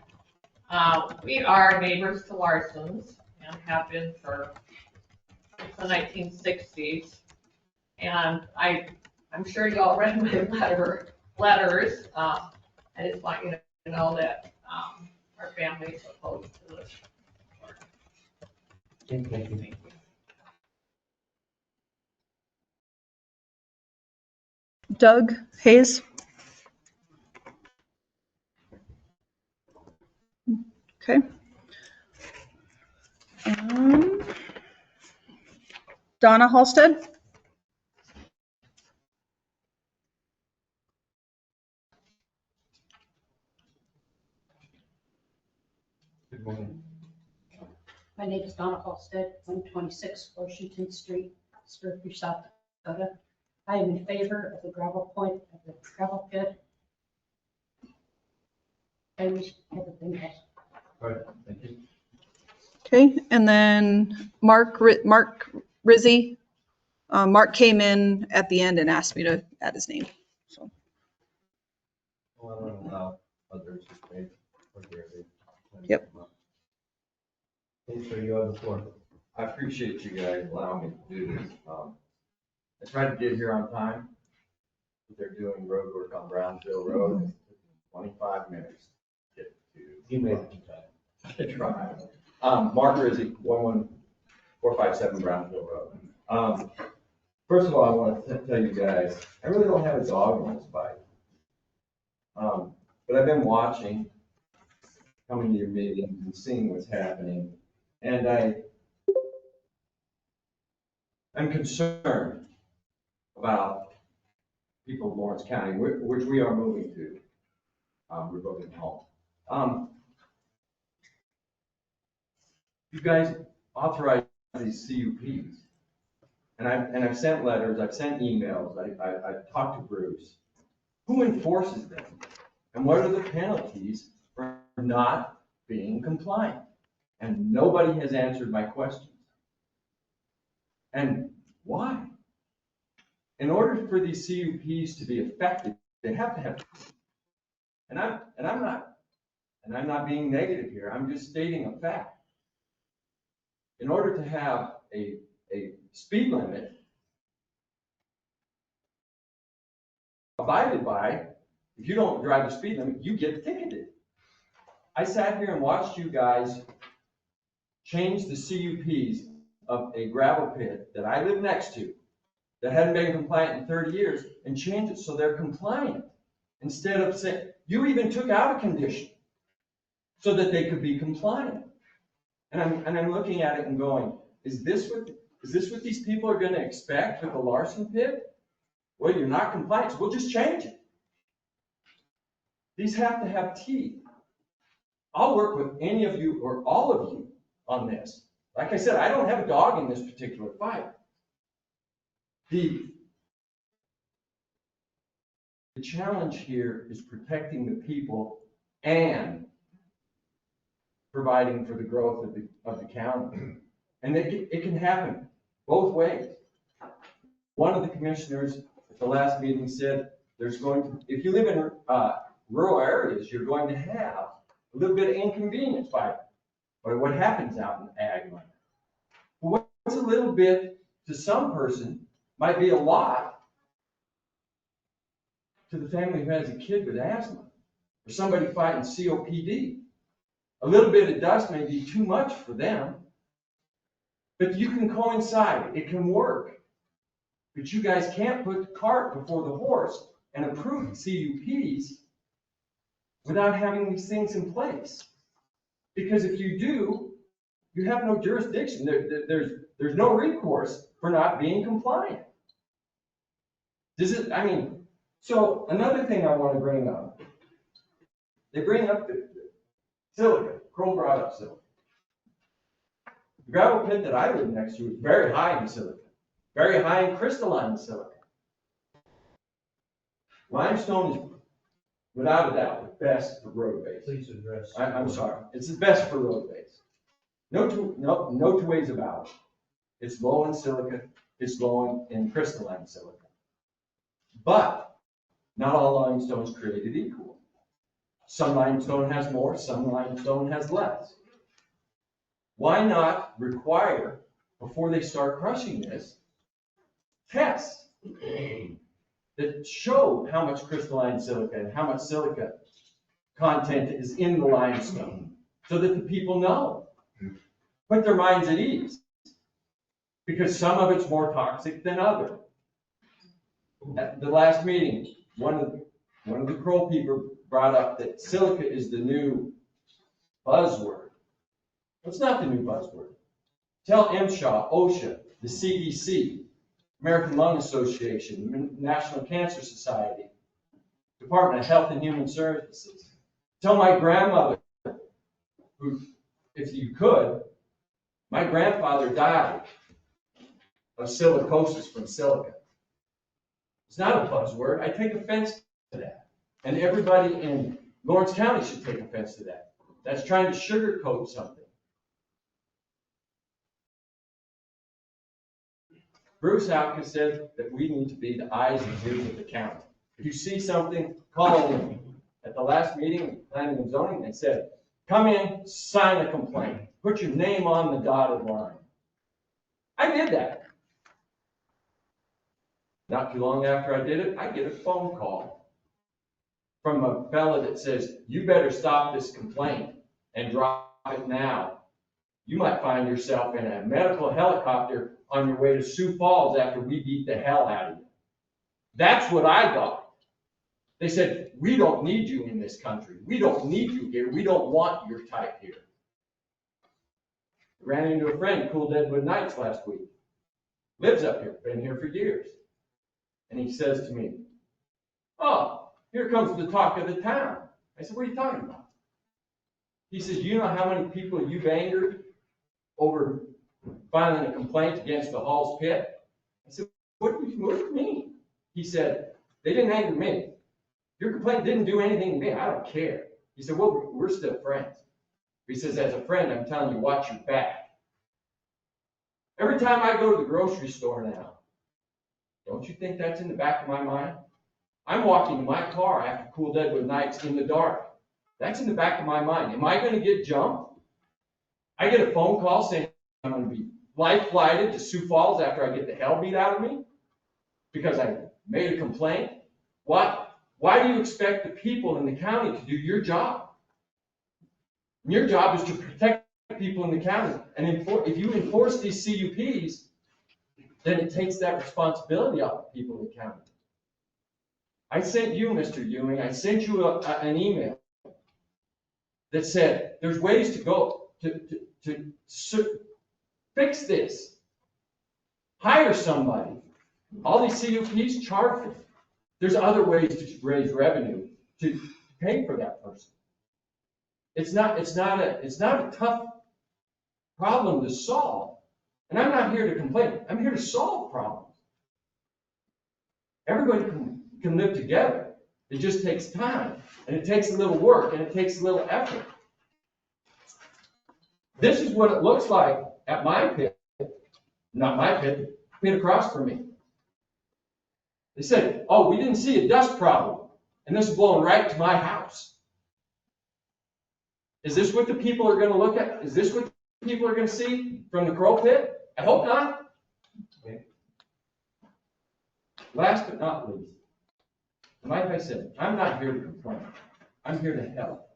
We are neighbors to Larson's and have been for the 1960s. And I'm sure you all read my letters. I just want you to know that our family is opposed to this. Thank you. Doug Hayes. Okay. Donna Halstead. Good morning. My name is Donna Halstead, 126 Washington Street, Spearfish, South Dakota. I am in favor of the gravel pit. I wish everything else. All right, thank you. Okay, and then Mark Rizzi. Mark came in at the end and asked me to add his name. So. Well, I don't allow others to stay. Yep. Okay, so you have the floor. I appreciate you guys allowing me to do this. I tried to get here on time, but they're doing road work on Brownsville Road. It took 25 minutes to get to. You made it in time. I tried. Mark Rizzi, 11457 Brownsville Road. First of all, I want to tell you guys, I really don't have a dog in this fight. But I've been watching, coming to your meetings and seeing what's happening, and I'm concerned about people of Lawrence County, which we are moving to. We're moving home. You guys authorize these CUPs, and I've sent letters, I've sent emails, I've talked to Bruce. Who enforces them? And what are the penalties for not being compliant? And nobody has answered my questions. And why? In order for these CUPs to be effective, they have to have, and I'm not being negative here, I'm just stating a fact. In order to have a speed limit abided by, if you don't drive the speed limit, you get ticketed. I sat here and watched you guys change the CUPs of a gravel pit that I live next to, that hadn't been compliant in 30 years, and change it so they're compliant. Instead of saying, you even took out a condition so that they could be compliant. And I'm looking at it and going, is this what these people are going to expect with the Larson pit? Well, you're not compliant, so we'll just change it. These have to have teeth. I'll work with any of you or all of you on this. Like I said, I don't have a dog in this particular fight. The challenge here is protecting the people and providing for the growth of the county. And it can happen both ways. One of the commissioners at the last meeting said there's going to, if you live in rural areas, you're going to have a little bit of inconvenience by what happens out in ag land. What's a little bit to some person might be a lot to the family who has a kid with asthma or somebody fighting COPD. A little bit of dust may be too much for them, but you can coincide. It can work. But you guys can't put the cart before the horse and approve CUPs without having these things in place. Because if you do, you have no jurisdiction. There's no recourse for not being compliant. So another thing I want to bring up. They bring up the silica. Kroll brought up silica. The gravel pit that I live next to is very high in silica. Very high in crystalline silica. Limestone is, without a doubt, the best for road base. Please address. I'm sorry. It's the best for road base. No two ways about it. It's low in silica. It's low in crystalline silica. But not all limestone is created equal. Some limestone has more, some limestone has less. Why not require, before they start crushing this, tests that show how much crystalline silica and how much silica content is in the limestone so that the people know. Put their minds at ease. Because some of it's more toxic than other. At the last meeting, one of the Kroll people brought up that silica is the new buzzword. It's not the new buzzword. Tell MSHA, OSHA, the CDC, American Lung Association, National Cancer Society, Department of Health and Human Services. Tell my grandmother, who, if you could, my grandfather died of silicosis from silica. It's not a buzzword. I take offense to that. And everybody in Lawrence County should take offense to that. That's trying to sugarcoat something. Bruce Alka said that we need to be the eyes and ears of the county. If you see something, call in. At the last meeting, planning and zoning, they said, come in, sign a complaint. Put your name on the dotted line. I did that. Not too long after I did it, I get a phone call from a fella that says, you better stop this complaint and drop it now. You might find yourself in a medical helicopter on your way to Sioux Falls after we beat the hell out of you. That's what I got. They said, we don't need you in this country. We don't need you here. We don't want your type here. Ran into a friend, Cool Deadwood Nights, last week. Lives up here, been here for years. And he says to me, oh, here comes the talk of the town. I said, what are you talking about? He says, you know how many people you've angered over filing a complaint against the Hall's Pit? I said, what do you mean? He said, they didn't anger me. Your complaint didn't do anything to me. I don't care. He said, well, we're still friends. He says, as a friend, I'm telling you, watch your back. Every time I go to the grocery store now, don't you think that's in the back of my mind? I'm walking to my car after Cool Deadwood Nights in the dark. That's in the back of my mind. Am I going to get jumped? I get a phone call saying I'm going to be life flighted to Sioux Falls after I get the hell beat out of me because I made a complaint. Why do you expect the people in the county to do your job? Your job is to protect people in the county. And if you enforce these CUPs, then it takes that responsibility off the people in the county. I sent you, Mr. Ewing, I sent you an email that said there's ways to go to fix this. Hire somebody. All these CUPs charge them. There's other ways to raise revenue to pay for that person. It's not a tough problem to solve. And I'm not here to complain. I'm here to solve problems. Everybody can live together. It just takes time, and it takes a little work, and it takes a little effort. This is what it looks like at my pit. Not my pit, pit across from me. They said, oh, we didn't see a dust problem, and this is blowing right to my house. Is this what the people are going to look at? Is this what people are going to see from the Crow Pit? I hope not. Okay. Last but not least, like I said, I'm not here to complain. I'm here to help.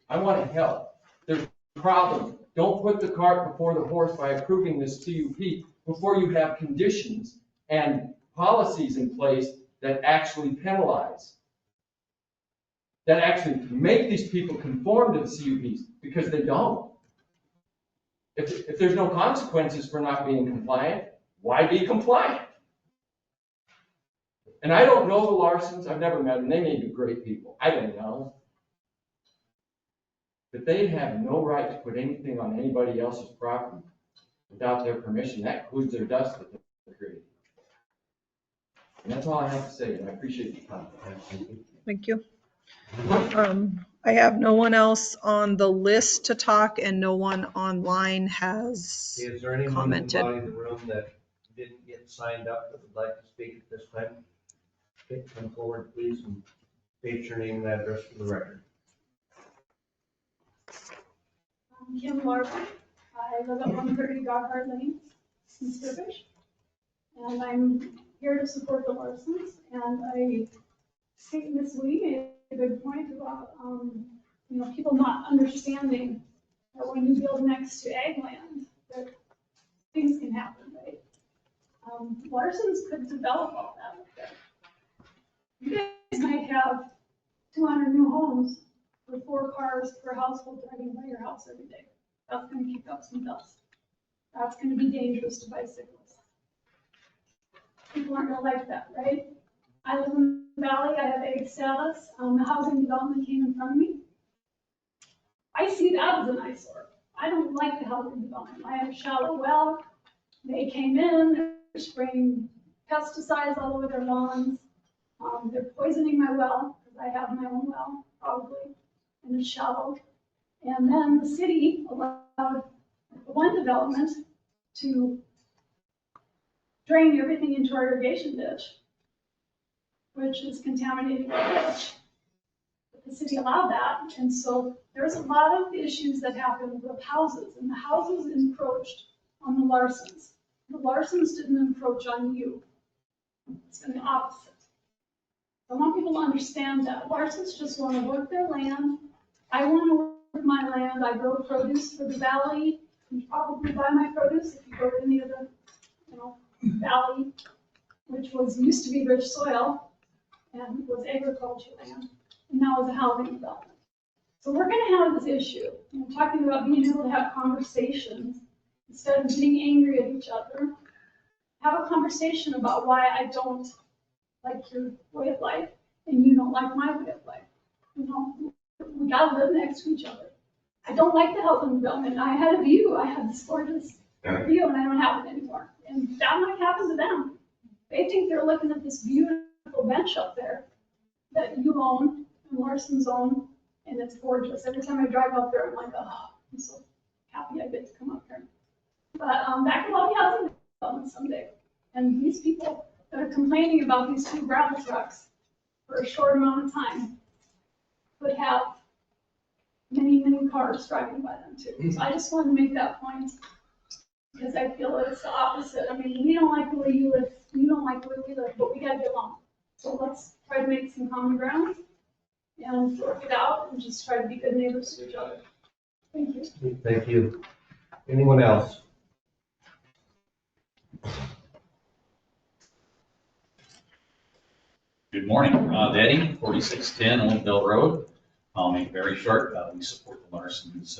I want to help. There's problems. Don't put the cart before the horse by approving this CUP before you have conditions and policies in place that actually penalize, that actually make these people conform to the CUPs, because they don't. If there's no consequences for not being compliant, why be compliant? And I don't know the Larsons. I've never met them. They may be great people. I don't know. But they have no right to put anything on anybody else's property without their permission. That includes their dust that they're creating. And that's all I have to say, and I appreciate your time. Thank you. I have no one else on the list to talk, and no one online has Is there anyone in the commented. body of the room that didn't get signed up that would like to speak at this time? Okay, come forward, please, and state your name and address for the record. I'm Kim Larson. I live at 130 Goghard Lane in Spearfish. And I'm here to support the Larsons. And I think Ms. Lee made a good point about, people not understanding that when you build next to ag land, that things can happen, right? Larsons could develop all that up there. You guys might have 200 new homes with 4 cars per household driving by your house every day. That's going to kick up some dust. That's going to be dangerous to bicyclists. People aren't going to like that, right? I live in the valley. I have ag status. The housing development came in front of me. I see that as an eyesore. I don't like the housing development. I have a shallow well. They came in. They're spraying pesticides all over their lawns. They're poisoning my well, because I have my own well, probably, and it's shallow. And then the city allowed one development to drain everything into our irrigation ditch, which is contaminating our ditch. But the city allowed that, and so there's a lot of issues that happen with houses, and the houses encroached on the Larsons. The Larsons didn't encroach on you. It's been the opposite. I want people to understand that. Larsons just want to work their land. I want to work my land. I grow produce for the valley. You probably buy my produce if you go to any of the, valley, which used to be rich soil and was agriculture land, and now is a housing development. So we're going to have this issue. I'm talking about being able to have conversations instead of getting angry at each other. Have a conversation about why I don't like your way of life, and you don't like my way of life. We gotta live next to each other. I don't like the housing development. I had a view. I had this gorgeous view, and I don't have it anymore. And that might happen to them. They think they're looking at this beautiful bench up there that you own and Larson's own, and it's gorgeous. Every time I drive up there, I'm like, oh, I'm so happy I get to come up here. But that could all be housing development someday. And these people that are complaining about these 2 gravel trucks for a short amount of time could have many, many cars driving by them too. So I just wanted to make that point because I feel it's the opposite. I mean, we don't like the way you live, you don't like the way we live, but we gotta get along. So let's try to make some common ground and work it out and just try to be good neighbors to each other. Thank you. Thank you. Anyone else? Good morning, Eddie, 4610 Old Bell Road. I'll make it very short. We support the Larson's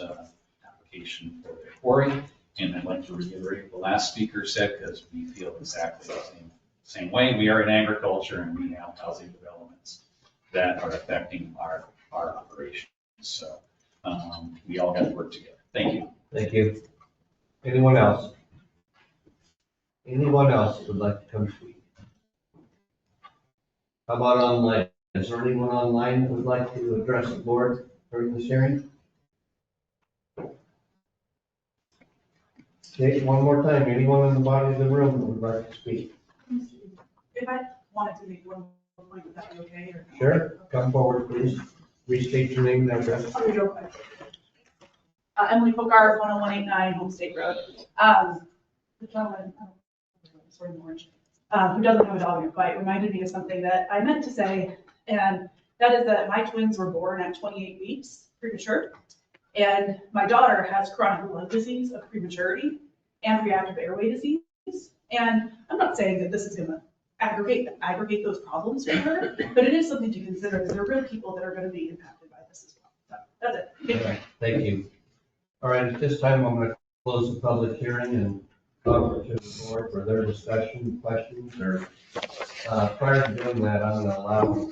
application for their quarry. And I'd like to reiterate what the last speaker said, because we feel exactly the same way. We are in agriculture and we have housing developments that are affecting our operations. So we all got to work together. Thank you. Thank you. Anyone else? Anyone else would like to come speak? How about online? Is there anyone online who would like to address the board during this hearing? Okay, one more time, anyone in the body of the room who would like to speak? If I wanted to make one more point, would that be okay? Or? Sure, come forward, please. Restate your name and address. I'll read real quick. Emily Pocard, 10189 Home State Road. The gentleman, sorry, orange, who doesn't have a dog in a fight, reminded me of something that I meant to say, and that is that my twins were born at 28 weeks premature, and my daughter has chronic lung disease of prematurity and reactive airway disease. And I'm not saying that this is going to aggravate those problems for her, but it is something to consider, because there are real people that are going to be impacted by this as well. So that's it. All right, thank you. All right, at this time, I'm going to close the public hearing and offer to the board for their discussion, questions, or prior to doing that, I'm going to allow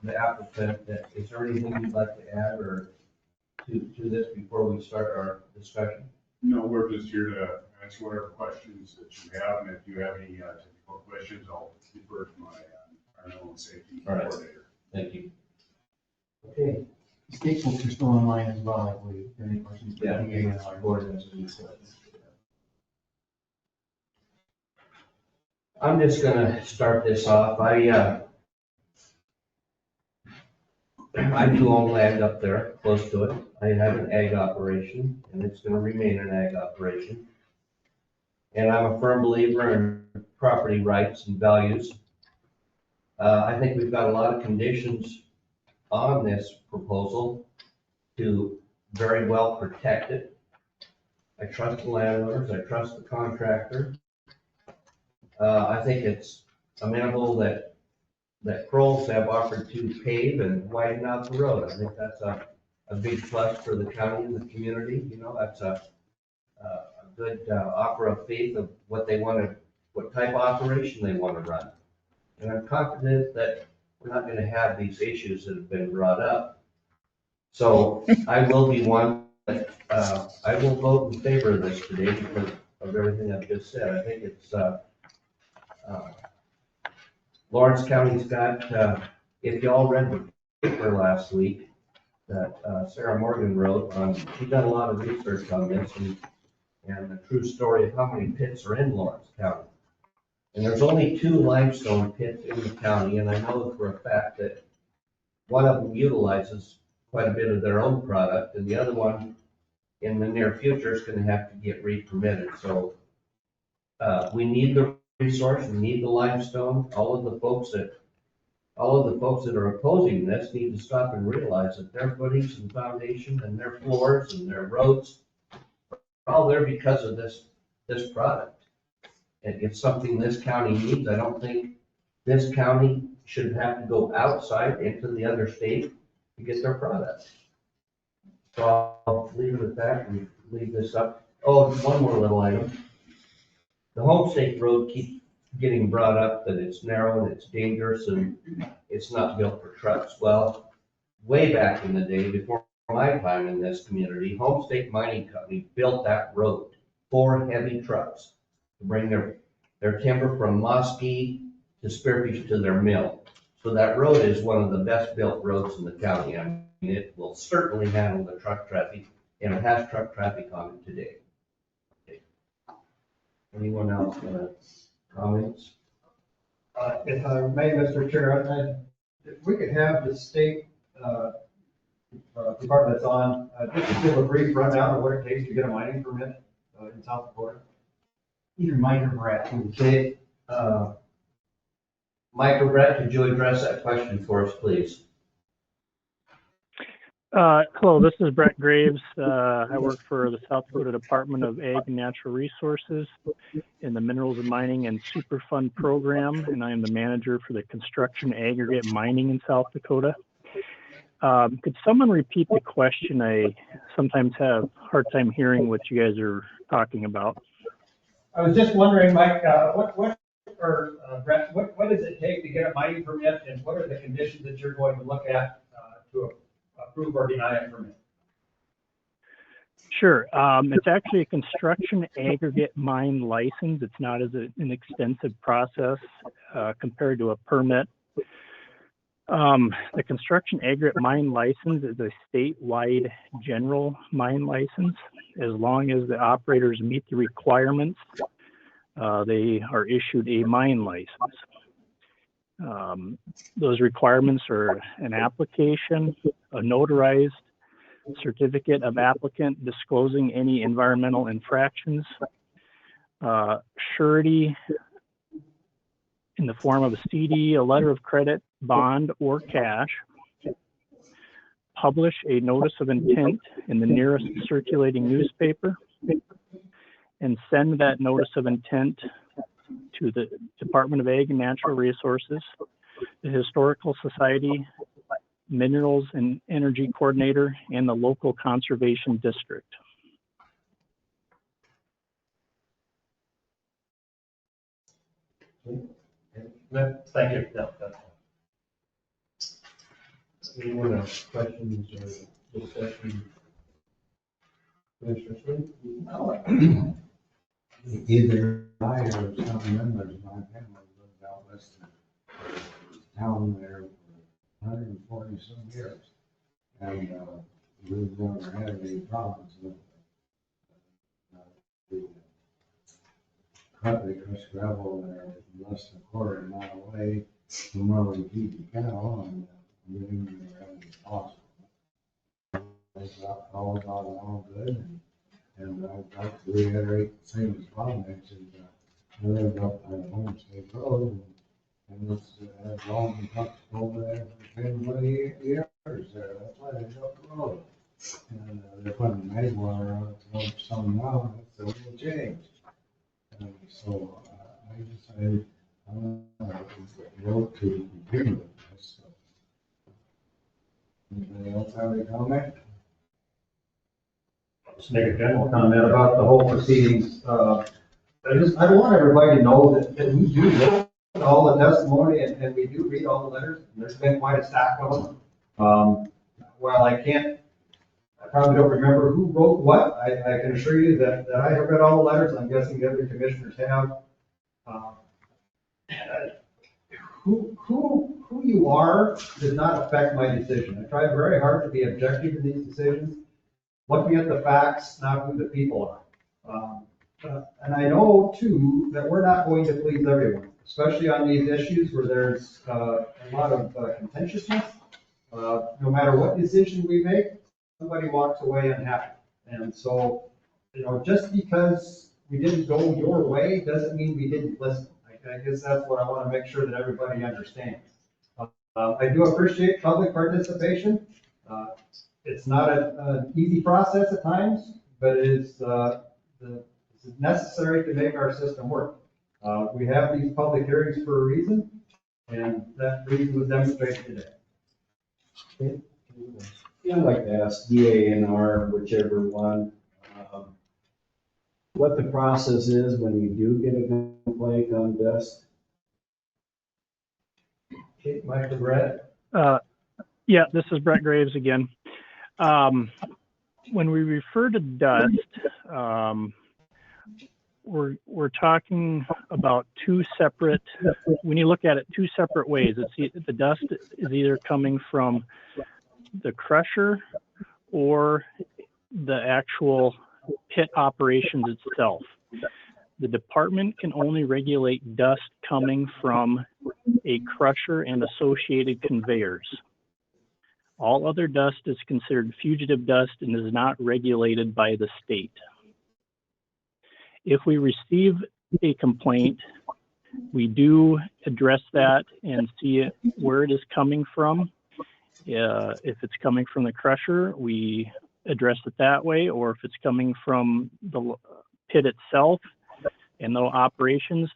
the applicant, is there anything you'd like to add or to this before we start our discussion? No, we're just here to answer whatever questions that you have, and if you have any technical questions, I'll defer to my environmental safety coordinator. Thank you. Okay. State folks are still online as well, I believe. Any questions? Yeah. Our board has been I'm just gonna start this off. I do own land up there, close to it. I have an ag operation, and it's gonna remain an ag operation. And I'm a firm believer in property rights and values. I think we've got a lot of conditions on this proposal to very well protect it. I trust the landowners, I trust the contractor. I think it's amenable that Kroll's have offered to pave and widen out the road. I think that's a big plus for the county and the community. You know, that's a good offer of faith of what they want to, what type of operation they want to run. And I'm confident that we're not going to have these issues that have been brought up. So I will be one that I will vote in favor of this today because of everything I've just said. I think it's Lawrence County's got, if y'all read the paper last week that Sarah Morgan wrote on, she done a lot of research on this and the true story of how many pits are in Lawrence County. And there's only 2 limestone pits in the county, and I know for a fact that one of them utilizes quite a bit of their own product, and the other one in the near future is going to have to get re-permitted. So we need the resource, we need the limestone. All of the folks that are opposing this need to stop and realize that their footings and foundation and their floors and their roads are all there because of this product. It's something this county needs. I don't think this county should have to go outside into the other state to get their product. So I'll leave it at that and leave this up. Oh, one more little item. The Home State Road keeps getting brought up that it's narrow and it's dangerous and it's not built for trucks. Well, way back in the day, before my time in this community, Home State Mining Company built that road for heavy trucks to bring their timber from Mosque to Spearfish to their mill. So that road is one of the best built roads in the county. I mean, it will certainly handle the truck traffic, and it has truck traffic on it today. Okay. Anyone else comments? If I may, Mr. Chair, if we could have the state department that's on, just give a brief rundown of what it takes to get a mining permit in South Dakota. Either Mike or Brett. Okay, Michael Brett, could you address that question for us, please? Hello, this is Brett Graves. I work for the South Dakota Department of Ag and Natural Resources in the Minerals and Mining and Superfund program, and I am the manager for the construction aggregate mining in South Dakota. Could someone repeat the question? I sometimes have a hard time hearing what you guys are talking about. I was just wondering, Mike, Brett, what does it take to get a mining permit, and what are the conditions that you're going to look at to approve or deny a permit? Sure. It's actually a construction aggregate mine license. It's not as an extensive process compared to a permit. The construction aggregate mine license is a statewide general mine license. As long as the operators meet the requirements, they are issued a mine license. Those requirements are an application, a notarized certificate of applicant disclosing any environmental infractions, surety in the form of a CD, a letter of credit, bond, or cash, publish a notice of intent in the nearest circulating newspaper, and send that notice of intent to the Department of Ag and Natural Resources, the Historical Society, Minerals and Energy Coordinator, and the local conservation district. Thank you. Yeah, Anyone have questions or discussion? Commissioner Sweeney? Either I or some members of my family lived out west of town there for 140 some years. And we've never had any problems with the cut. They crush gravel there less than a quarter mile away from where we feed the cattle, and we didn't ever have any possible. It's all got all good. And I'd like to reiterate the same as Bob mentioned. I lived up on Homestead Road, and it's as long and comfortable there for 10 years there. That's why they built the road. And they're putting Maywater on it some now, it's a little change. And so I decided I want the road to continue with this. So, anybody else have any comment? Just make a general comment about the whole proceedings. I want everybody to know that we do look at all the testimony and we do read all the letters. And there's been quite a stack of them. While I probably don't remember who wrote what, I can assure you that I have read all the letters. I'm guessing the other commissioners have. Who you are does not affect my decision. I try very hard to be objective in these decisions, looking at the facts, not who the people are. And I know too that we're not going to please everyone, especially on these issues where there's a lot of contentiousness. No matter what decision we make, somebody walks away unhappy. And so, just because we didn't go your way doesn't mean we didn't listen. I guess that's what I want to make sure that everybody understands. I do appreciate public participation. It's not an easy process at times, but it's necessary to make our system work. We have these public hearings for a reason, and that reason was demonstrated today. Okay. Yeah, I'd like to ask DANR, whichever one, what the process is when you do get a complaint on dust. Okay, Michael Brett. Yeah, this is Brett Graves again. When we refer to dust, we're talking about two separate, when you look at it two separate ways. The dust is either coming from the crusher or the actual pit operations itself. The department can only regulate dust coming from a crusher and associated conveyors. All other dust is considered fugitive dust and is not regulated by the state. If we receive a complaint We do address that and see where it is coming from. If it's coming from the crusher, we address it that way, or if it's coming from the pit itself and no operations,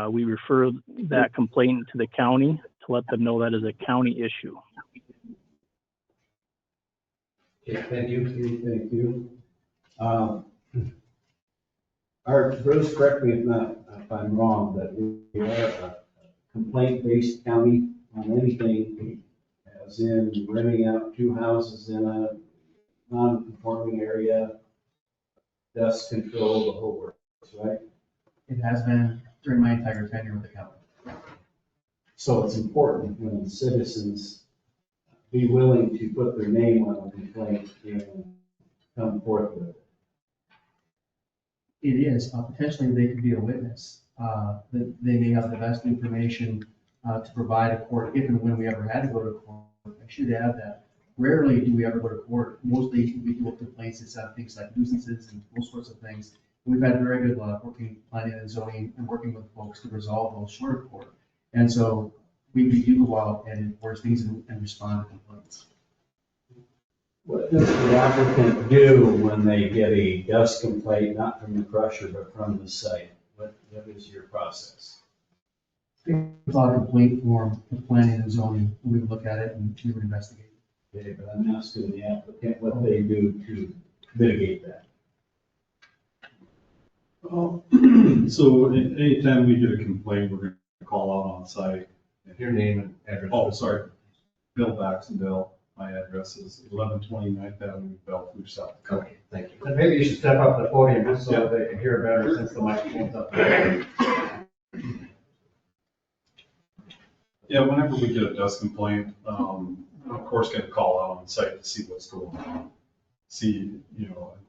we refer that complaint to the county to let them know that is a county issue. Okay, thank you. Thank you. Bruce, correct me if I'm wrong, but we are a complaint-based county on anything, as in renting out 2 houses in a non-conforming area, dust control, the whole works, right? It has been during my entire tenure with the county. So it's important when citizens be willing to put their name on a complaint and come forth with it. It is, potentially they could be a witness. They may have the best information to provide a court if and when we ever had to go to court. I should add that rarely do we ever go to court. Mostly we deal with complaints that have things like nuisances and those sorts of things. We've had very good luck working planning and zoning and working with folks to resolve those short of court. And so we do go out and enforce things and respond to complaints. What does the applicant do when they get a dust complaint, not from the crusher, but from the site? What is your process? Fill out a complaint form with planning and zoning, we would look at it and we would investigate. Okay, but I'm asking the applicant what they do to mitigate that. So anytime we get a complaint, we're going to call out on site. Your name and address. Oh, sorry. Bill Baxendale. My address is 1120 9th Avenue, Bellevue, South Dakota. Okay, thank you. And maybe you should step up to the podium just so that they can hear better since the microphone's up there. Yeah, whenever we get a dust complaint, of course, going to call out on site to see what's going on. See,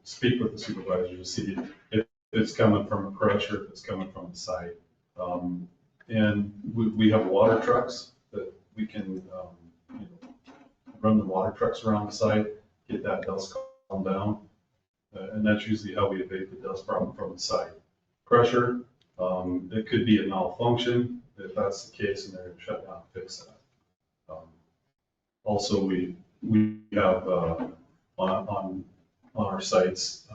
speak with the supervisor to see if it's coming from a crusher, if it's coming from the site. And we have water trucks that we can, run the water trucks around the site, get that dust calmed down. And that's usually how we abate the dust problem from the site. Crusher, it could be a malfunction. If that's the case, and they're going to shut down and fix that. Also, we have on our sites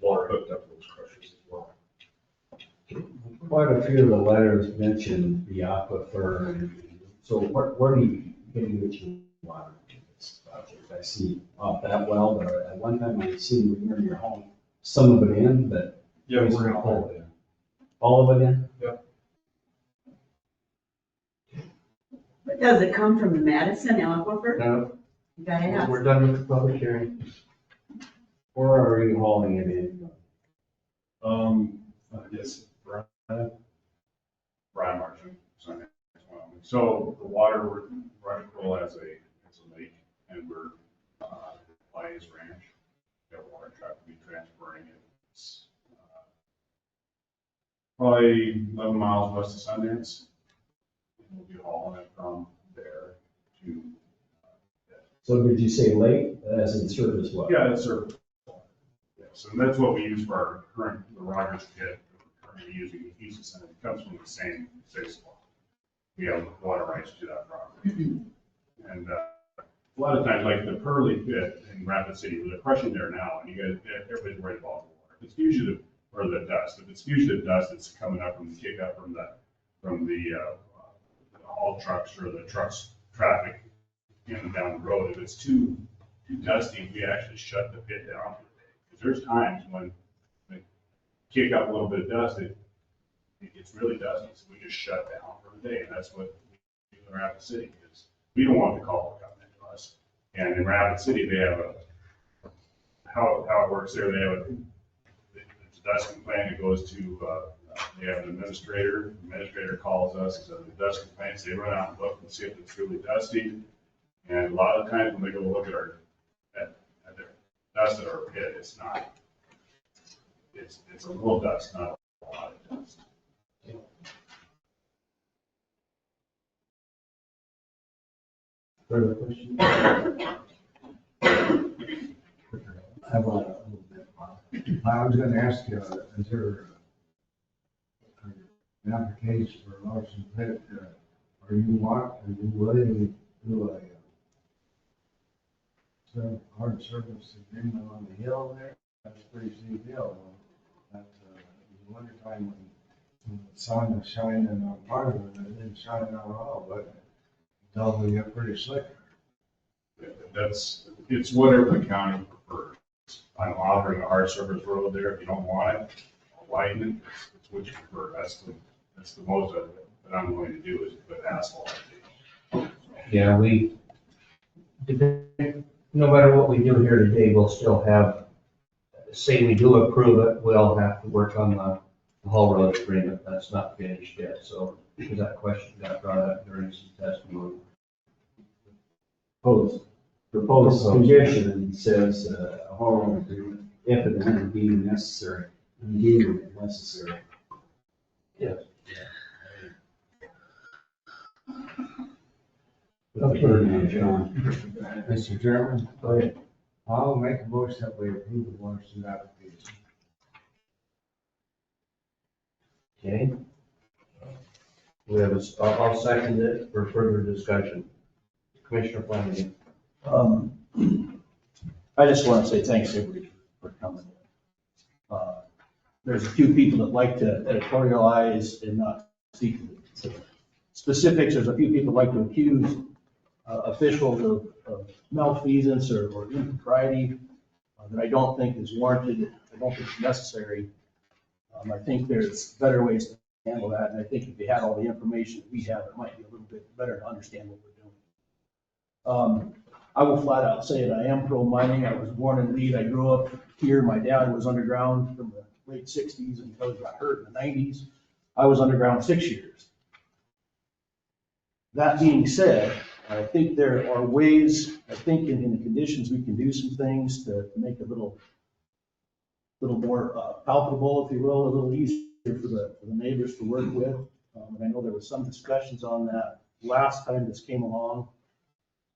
water hooked up to those crushers as well. Quite a few of the letters mention the aquifer. So where do you get your water? I see off that well, but at one time I seen near your home, some of it in, but. Yeah, we're going to pull it in. All of it in? Yep. But does it come from the Madison aquifer? No, You gotta ask. we're done with the public hearing. Or are you hauling it in? I guess Brian Martin. So the water, we're running full as a lake, and we're by his ranch. Got a water truck to be transferring it. It's probably 11 miles west of Sundance. And we'll be hauling it from there to. So did you say lake as in service well? Yeah, it's surface. Yes, and that's what we use for our current, the Rogers pit. We're currently using the East Center. It comes from the same well. We have water rights to that property. And a lot of times, like the Pearly pit in Rapid City, they're crushing there now, and everybody's worried about the water. It's usually the dust. If it's usually the dust that's coming up from the kick up from the haul trucks or the trucks traffic in and down the road. If it's too dusty, we actually shut the pit down for the day. Because there's times when they kick up a little bit of dust, it gets really dusty, so we just shut down for the day, and that's what we do in Rapid City, is we don't want the call to come into us. And in Rapid City, they have how it works there, they have it's a dust complaint, it goes to, they have an administrator, the administrator calls us, says the dust complaints, they run out and look and see if it's really dusty. And a lot of times when they go look at at their dust at our pit, it's not, it's a little dust, not a lot of dust. Further questions? I want a little bit. I was gonna ask you, is there, application for Larson Pit, are you willing to do a hard service agreement on the hill there? That's a pretty steep hill. That's, in the wintertime when the sun is shining on part of it, it didn't shine on all, but it'll get pretty slick. It's whatever the county prefers. I'm offering a hard surface road there. If you don't want it, I'll widen it. It's what you prefer. That's the most of it that I'm going to do is put asphalt. Yeah, no matter what we do here today, we'll still have, say we do approve it, we'll have to work on the Haul Road agreement. That's not finished yet, so because that question got brought up during some testimony. Proposed condition says a whole agreement if and when deemed necessary. Deemed necessary. Yes. Mr. Chairman, go ahead. I'll make a motion that we approve the Larson application. Okay. We have I'll second it for further discussion. Commissioner Flanagan. I just want to say thanks everybody for coming. There's a few people that like to editorialize and not speak to the specifics. There's a few people that like to accuse officials of malfeasance or impropriety that I don't think is warranted. I don't think it's necessary. I think there's better ways to handle that, and I think if they had all the information we have, it might be a little bit better to understand what we're doing. I will flat out say it, I am pro mining. I was born in Lead. I grew up here. My dad was underground from the late 60s until he got hurt in the 90s. I was underground 6 years. That being said, I think there are ways, I think in the conditions, we can do some things to make it a little more palpable, if you will, a little easier for the neighbors to work with. And I know there was some discussions on that last time this came along,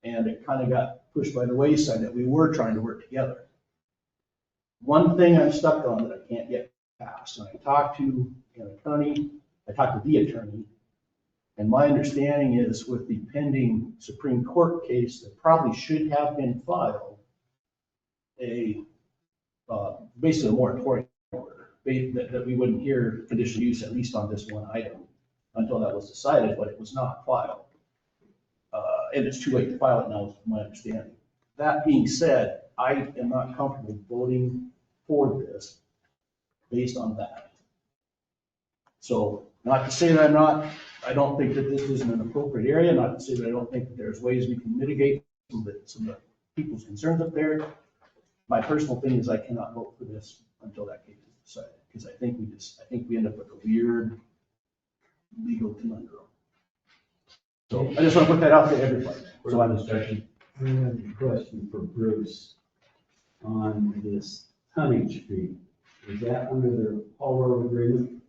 and it kind of got pushed by the wayside that we were trying to work together. One thing I'm stuck on that I can't get past, and I talked to the attorney, and my understanding is with the pending Supreme Court case that probably should have been filed, basically a moratorium order, that we wouldn't hear conditional use at least on this one item until that was decided, but it was not filed. And it's too late to file it now, is my understanding. That being said, I am not comfortable voting for this based on that. So not to say that I don't think that this isn't an appropriate area, not to say that I don't think that there's ways we can mitigate some of the people's concerns up there. My personal thing is I cannot vote for this until that case is decided, because I think we end up with a weird legal conundrum. So I just want to put that out to everybody. So I'm discussion. I have a question for Bruce on this tonnage fee. Is that under the Haul Road agreement?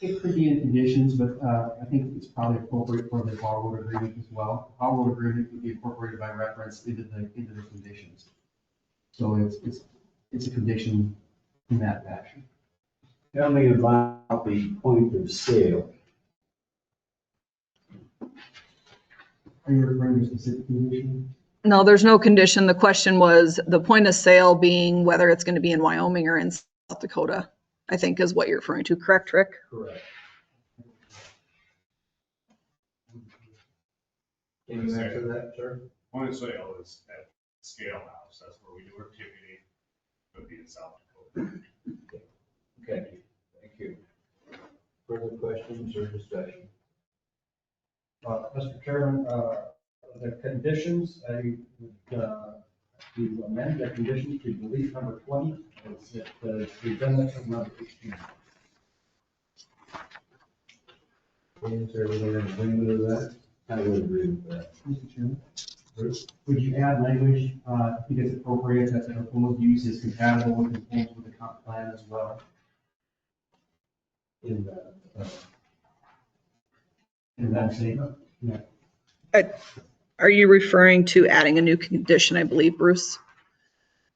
It could be in conditions, but I think it's probably appropriate for the Haul Road agreement as well. Haul Road agreement would be incorporated by reference into the conditions. So it's a condition in that fashion. Tell me about the point of sale. Are you referring to a specific condition? No, there's no condition. The question was the point of sale being whether it's going to be in Wyoming or in South Dakota, I think is what you're referring to. Correct, Rick? Correct. Can you answer that, sir? Point of sale is at Scale House. That's where we do our ticketing. Would be in South Dakota. Okay, thank you. Further questions or discussion? Mr. Chairman, the conditions, I would to amend the conditions to delete number 20. It's redundant from number 18. Is everyone in agreement with that? I would agree with that. Mr. Chairman, would you add language, I think it's appropriate that the proposed use is compatible with the comp plan as well? In that statement? Yeah. Are you referring to adding a new condition, I believe, Bruce?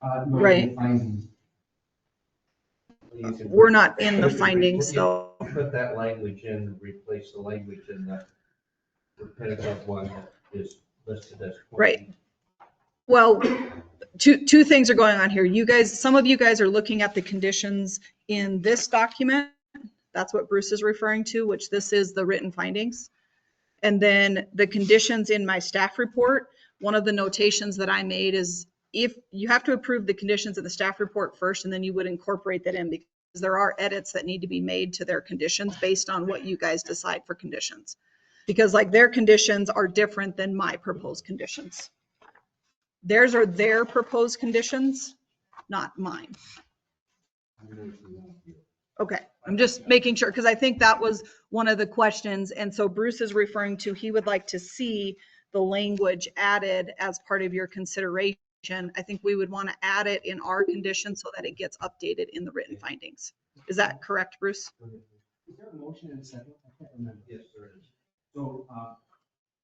No, Right. findings. You can we're not in the findings though. Put that language in, replace the language in the repetitive one that is listed as. 20. Right. Well, two things are going on here. You guys, some of you guys are looking at the conditions in this document. That's what Bruce is referring to, which this is the written findings. And then the conditions in my staff report, one of the notations that I made is if you have to approve the conditions in the staff report first, and then you would incorporate that in because there are edits that need to be made to their conditions based on what you guys decide for conditions. Because like their conditions are different than my proposed conditions. Theirs are their proposed conditions, not mine. Okay, I'm just making sure, because I think that was one of the questions. And so Bruce is referring to, he would like to see the language added as part of your consideration. I think we would want to add it in our conditions so that it gets updated in the written findings. Is that correct, Bruce? Is there a motion and a second? I can't remember. Yes, there is. So,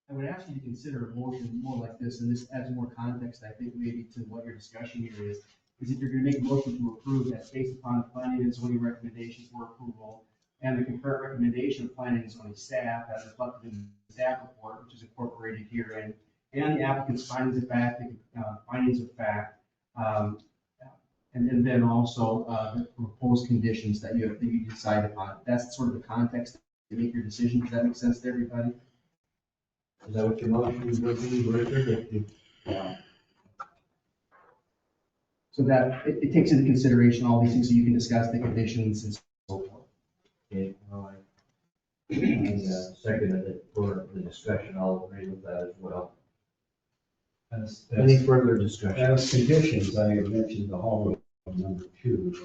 I would ask you to consider a motion more like this, and this adds more context, I think, maybe to what your discussion here is if you're gonna make a motion to approve, that's based upon the planning and zoning recommendations for approval, and the concurrent recommendation of planning and zoning staff as reflected in the staff report, which is incorporated herein, and the applicant's findings of fact, and then also, the proposed conditions that you decide upon. That's sort of the context to make your decision. Does that make sense to everybody? Is that what your motion is going to be, Richard? So that it takes into consideration all these things, so you can discuss the conditions and so forth. Okay, all right. I seconded it for the discussion. I'll agree with that as well. Any further discussion? As conditions, I had mentioned the hall road number 2.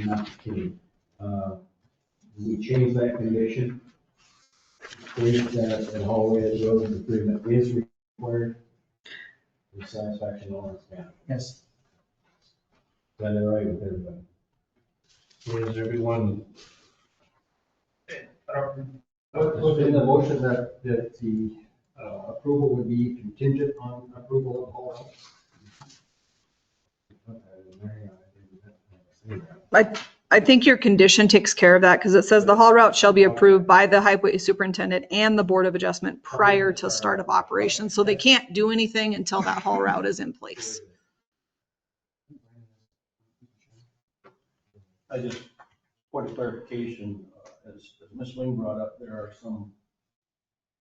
Not kidding. We change that condition. State that the hallway road improvement is required. The satisfaction of all staff. Yes. Is that all right with everybody? Is everyone? What's in the motion that the approval would be contingent on approval of hall? I think your condition takes care of that because it says the haul route shall be approved by the highway superintendent and the Board of Adjustment prior to start of operations. So they can't do anything until that haul route is in place. I just, point of clarification, as Ms. Ling brought up, there are some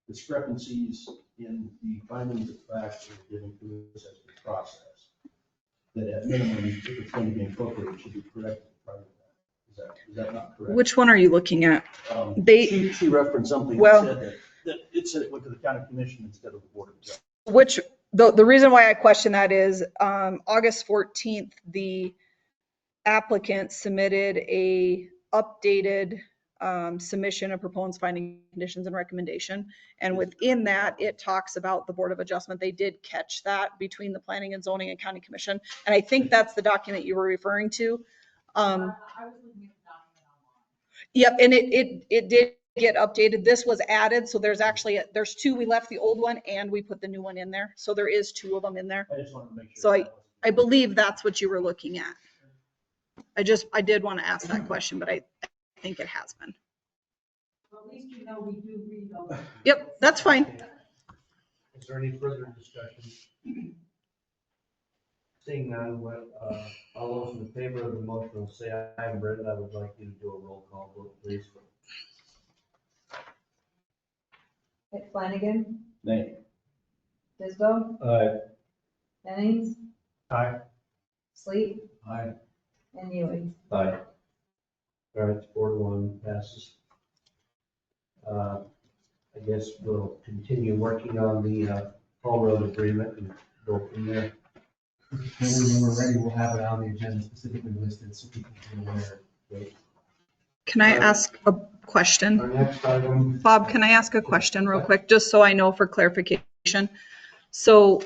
discrepancies in the findings of fact that are given to us as the process. That at minimum, if it's going to be incorporated, it should be corrected prior to that. Is that not correct? Which one are you looking at? She referenced something Well, that said that it said it went to the county commission instead of the board of adjustment. which the reason why I question that is August 14th, the applicant submitted a updated submission of proposed finding conditions and recommendation. And within that, it talks about the Board of Adjustment. They did catch that between the Planning and Zoning and County Commission. And I think that's the document you were referring to. Yep, and it did get updated. This was added, so there's 2. We left the old one and we put the new one in there. So there is 2 of them in there. I just wanted to make sure. So I believe that's what you were looking at. I did want to ask that question, but I think it has been. Well, at least you know we do read those. Yep, that's fine. Is there any further discussion? Seeing none, all those in favor of the motion will say aye. And Brendan, I would like you to do a roll call vote, please. Flanagan. Nay. Tisdale. Aye. Jennings. Aye. Sleep. Aye. And Ewing. Aye. All right, 4-1 passes. I guess we'll continue working on the Hall Road agreement and go from there. When we're ready, we'll have it on the agenda specifically listed so people can be aware. Can I ask a question? Our next item. Bob, can I ask a question real quick, just so I know for clarification? So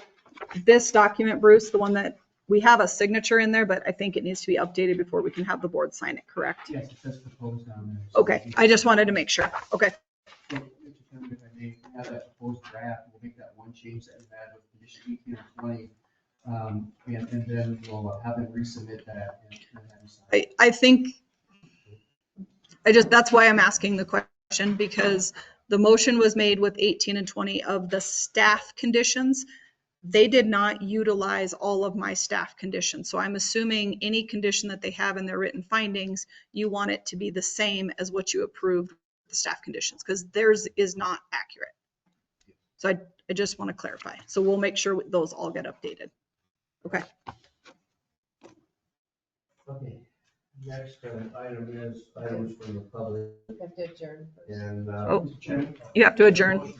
this document, Bruce, the one that we have a signature in there, but I think it needs to be updated before we can have the board sign it, correct? Yes, it says proposed on there. Okay, I just wanted to make sure. Okay. So, Mr. Chairman, if I may, we have that proposed draft, we'll make that one change that we had with condition 18 and 20. And then we'll have them resubmit that. And have you sign. I think, that's why I'm asking the question, because the motion was made with 18 and 20 of the staff conditions. They did not utilize all of my staff conditions. So I'm assuming any condition that they have in their written findings, you want it to be the same as what you approved with the staff conditions, because theirs is not accurate. So I just want to clarify. So we'll make sure those all get updated. Okay. Okay, next item is items from the public. You have to adjourn first. And, Oh, you have to adjourn.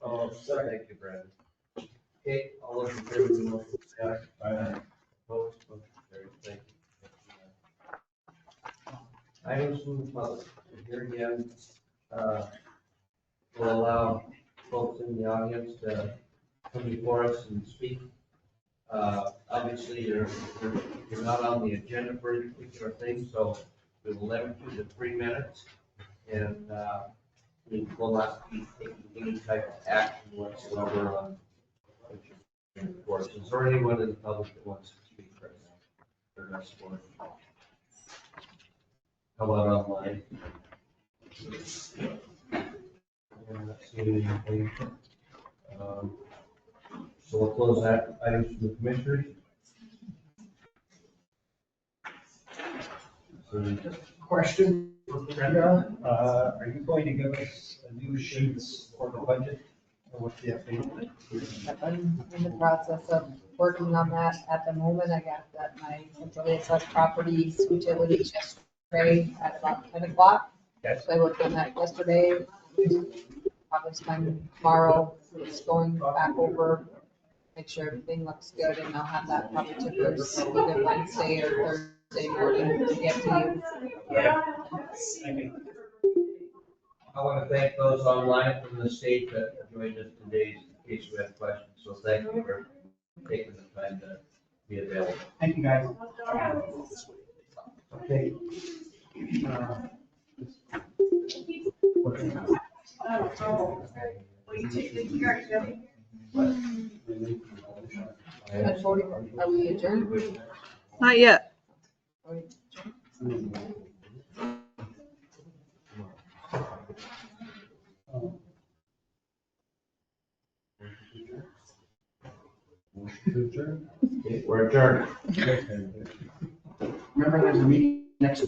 oh, thank you, Brandon. Okay, all those in favor of the motion, say aye. Aye. Opposed, motion carried. Thank you. Items from the public. Here again, we'll allow folks in the audience to come before us and speak. Obviously, you're not on the agenda for any particular thing, so we will limit you to 3 minutes. And we will not be taking any type of action whatsoever on what you're doing. Of course, is there anyone in the public that wants to speak right now? Or not support? How about online? I'm not seeing anything. So we'll close that items from the commissioners. Question for Brenda, are you going to give us a new sheets for the budget? Or what's the update? I'm in the process of working on that at the moment. I got that my affiliate select properties utilities yesterday at about 10 o'clock. Yes. So I worked on that yesterday. Probably spend tomorrow just going back over, make sure everything looks good, and I'll have that probably to Bruce either Wednesday or Thursday morning to get to you. I want to thank those online from the state that joined us today in case we have questions. So thank you for taking the time to be available. Thank you, guys. Okay. At 40, are we adjourned? Not yet. Are we adjourned? Okay, we're adjourned. Remember, there's a meeting next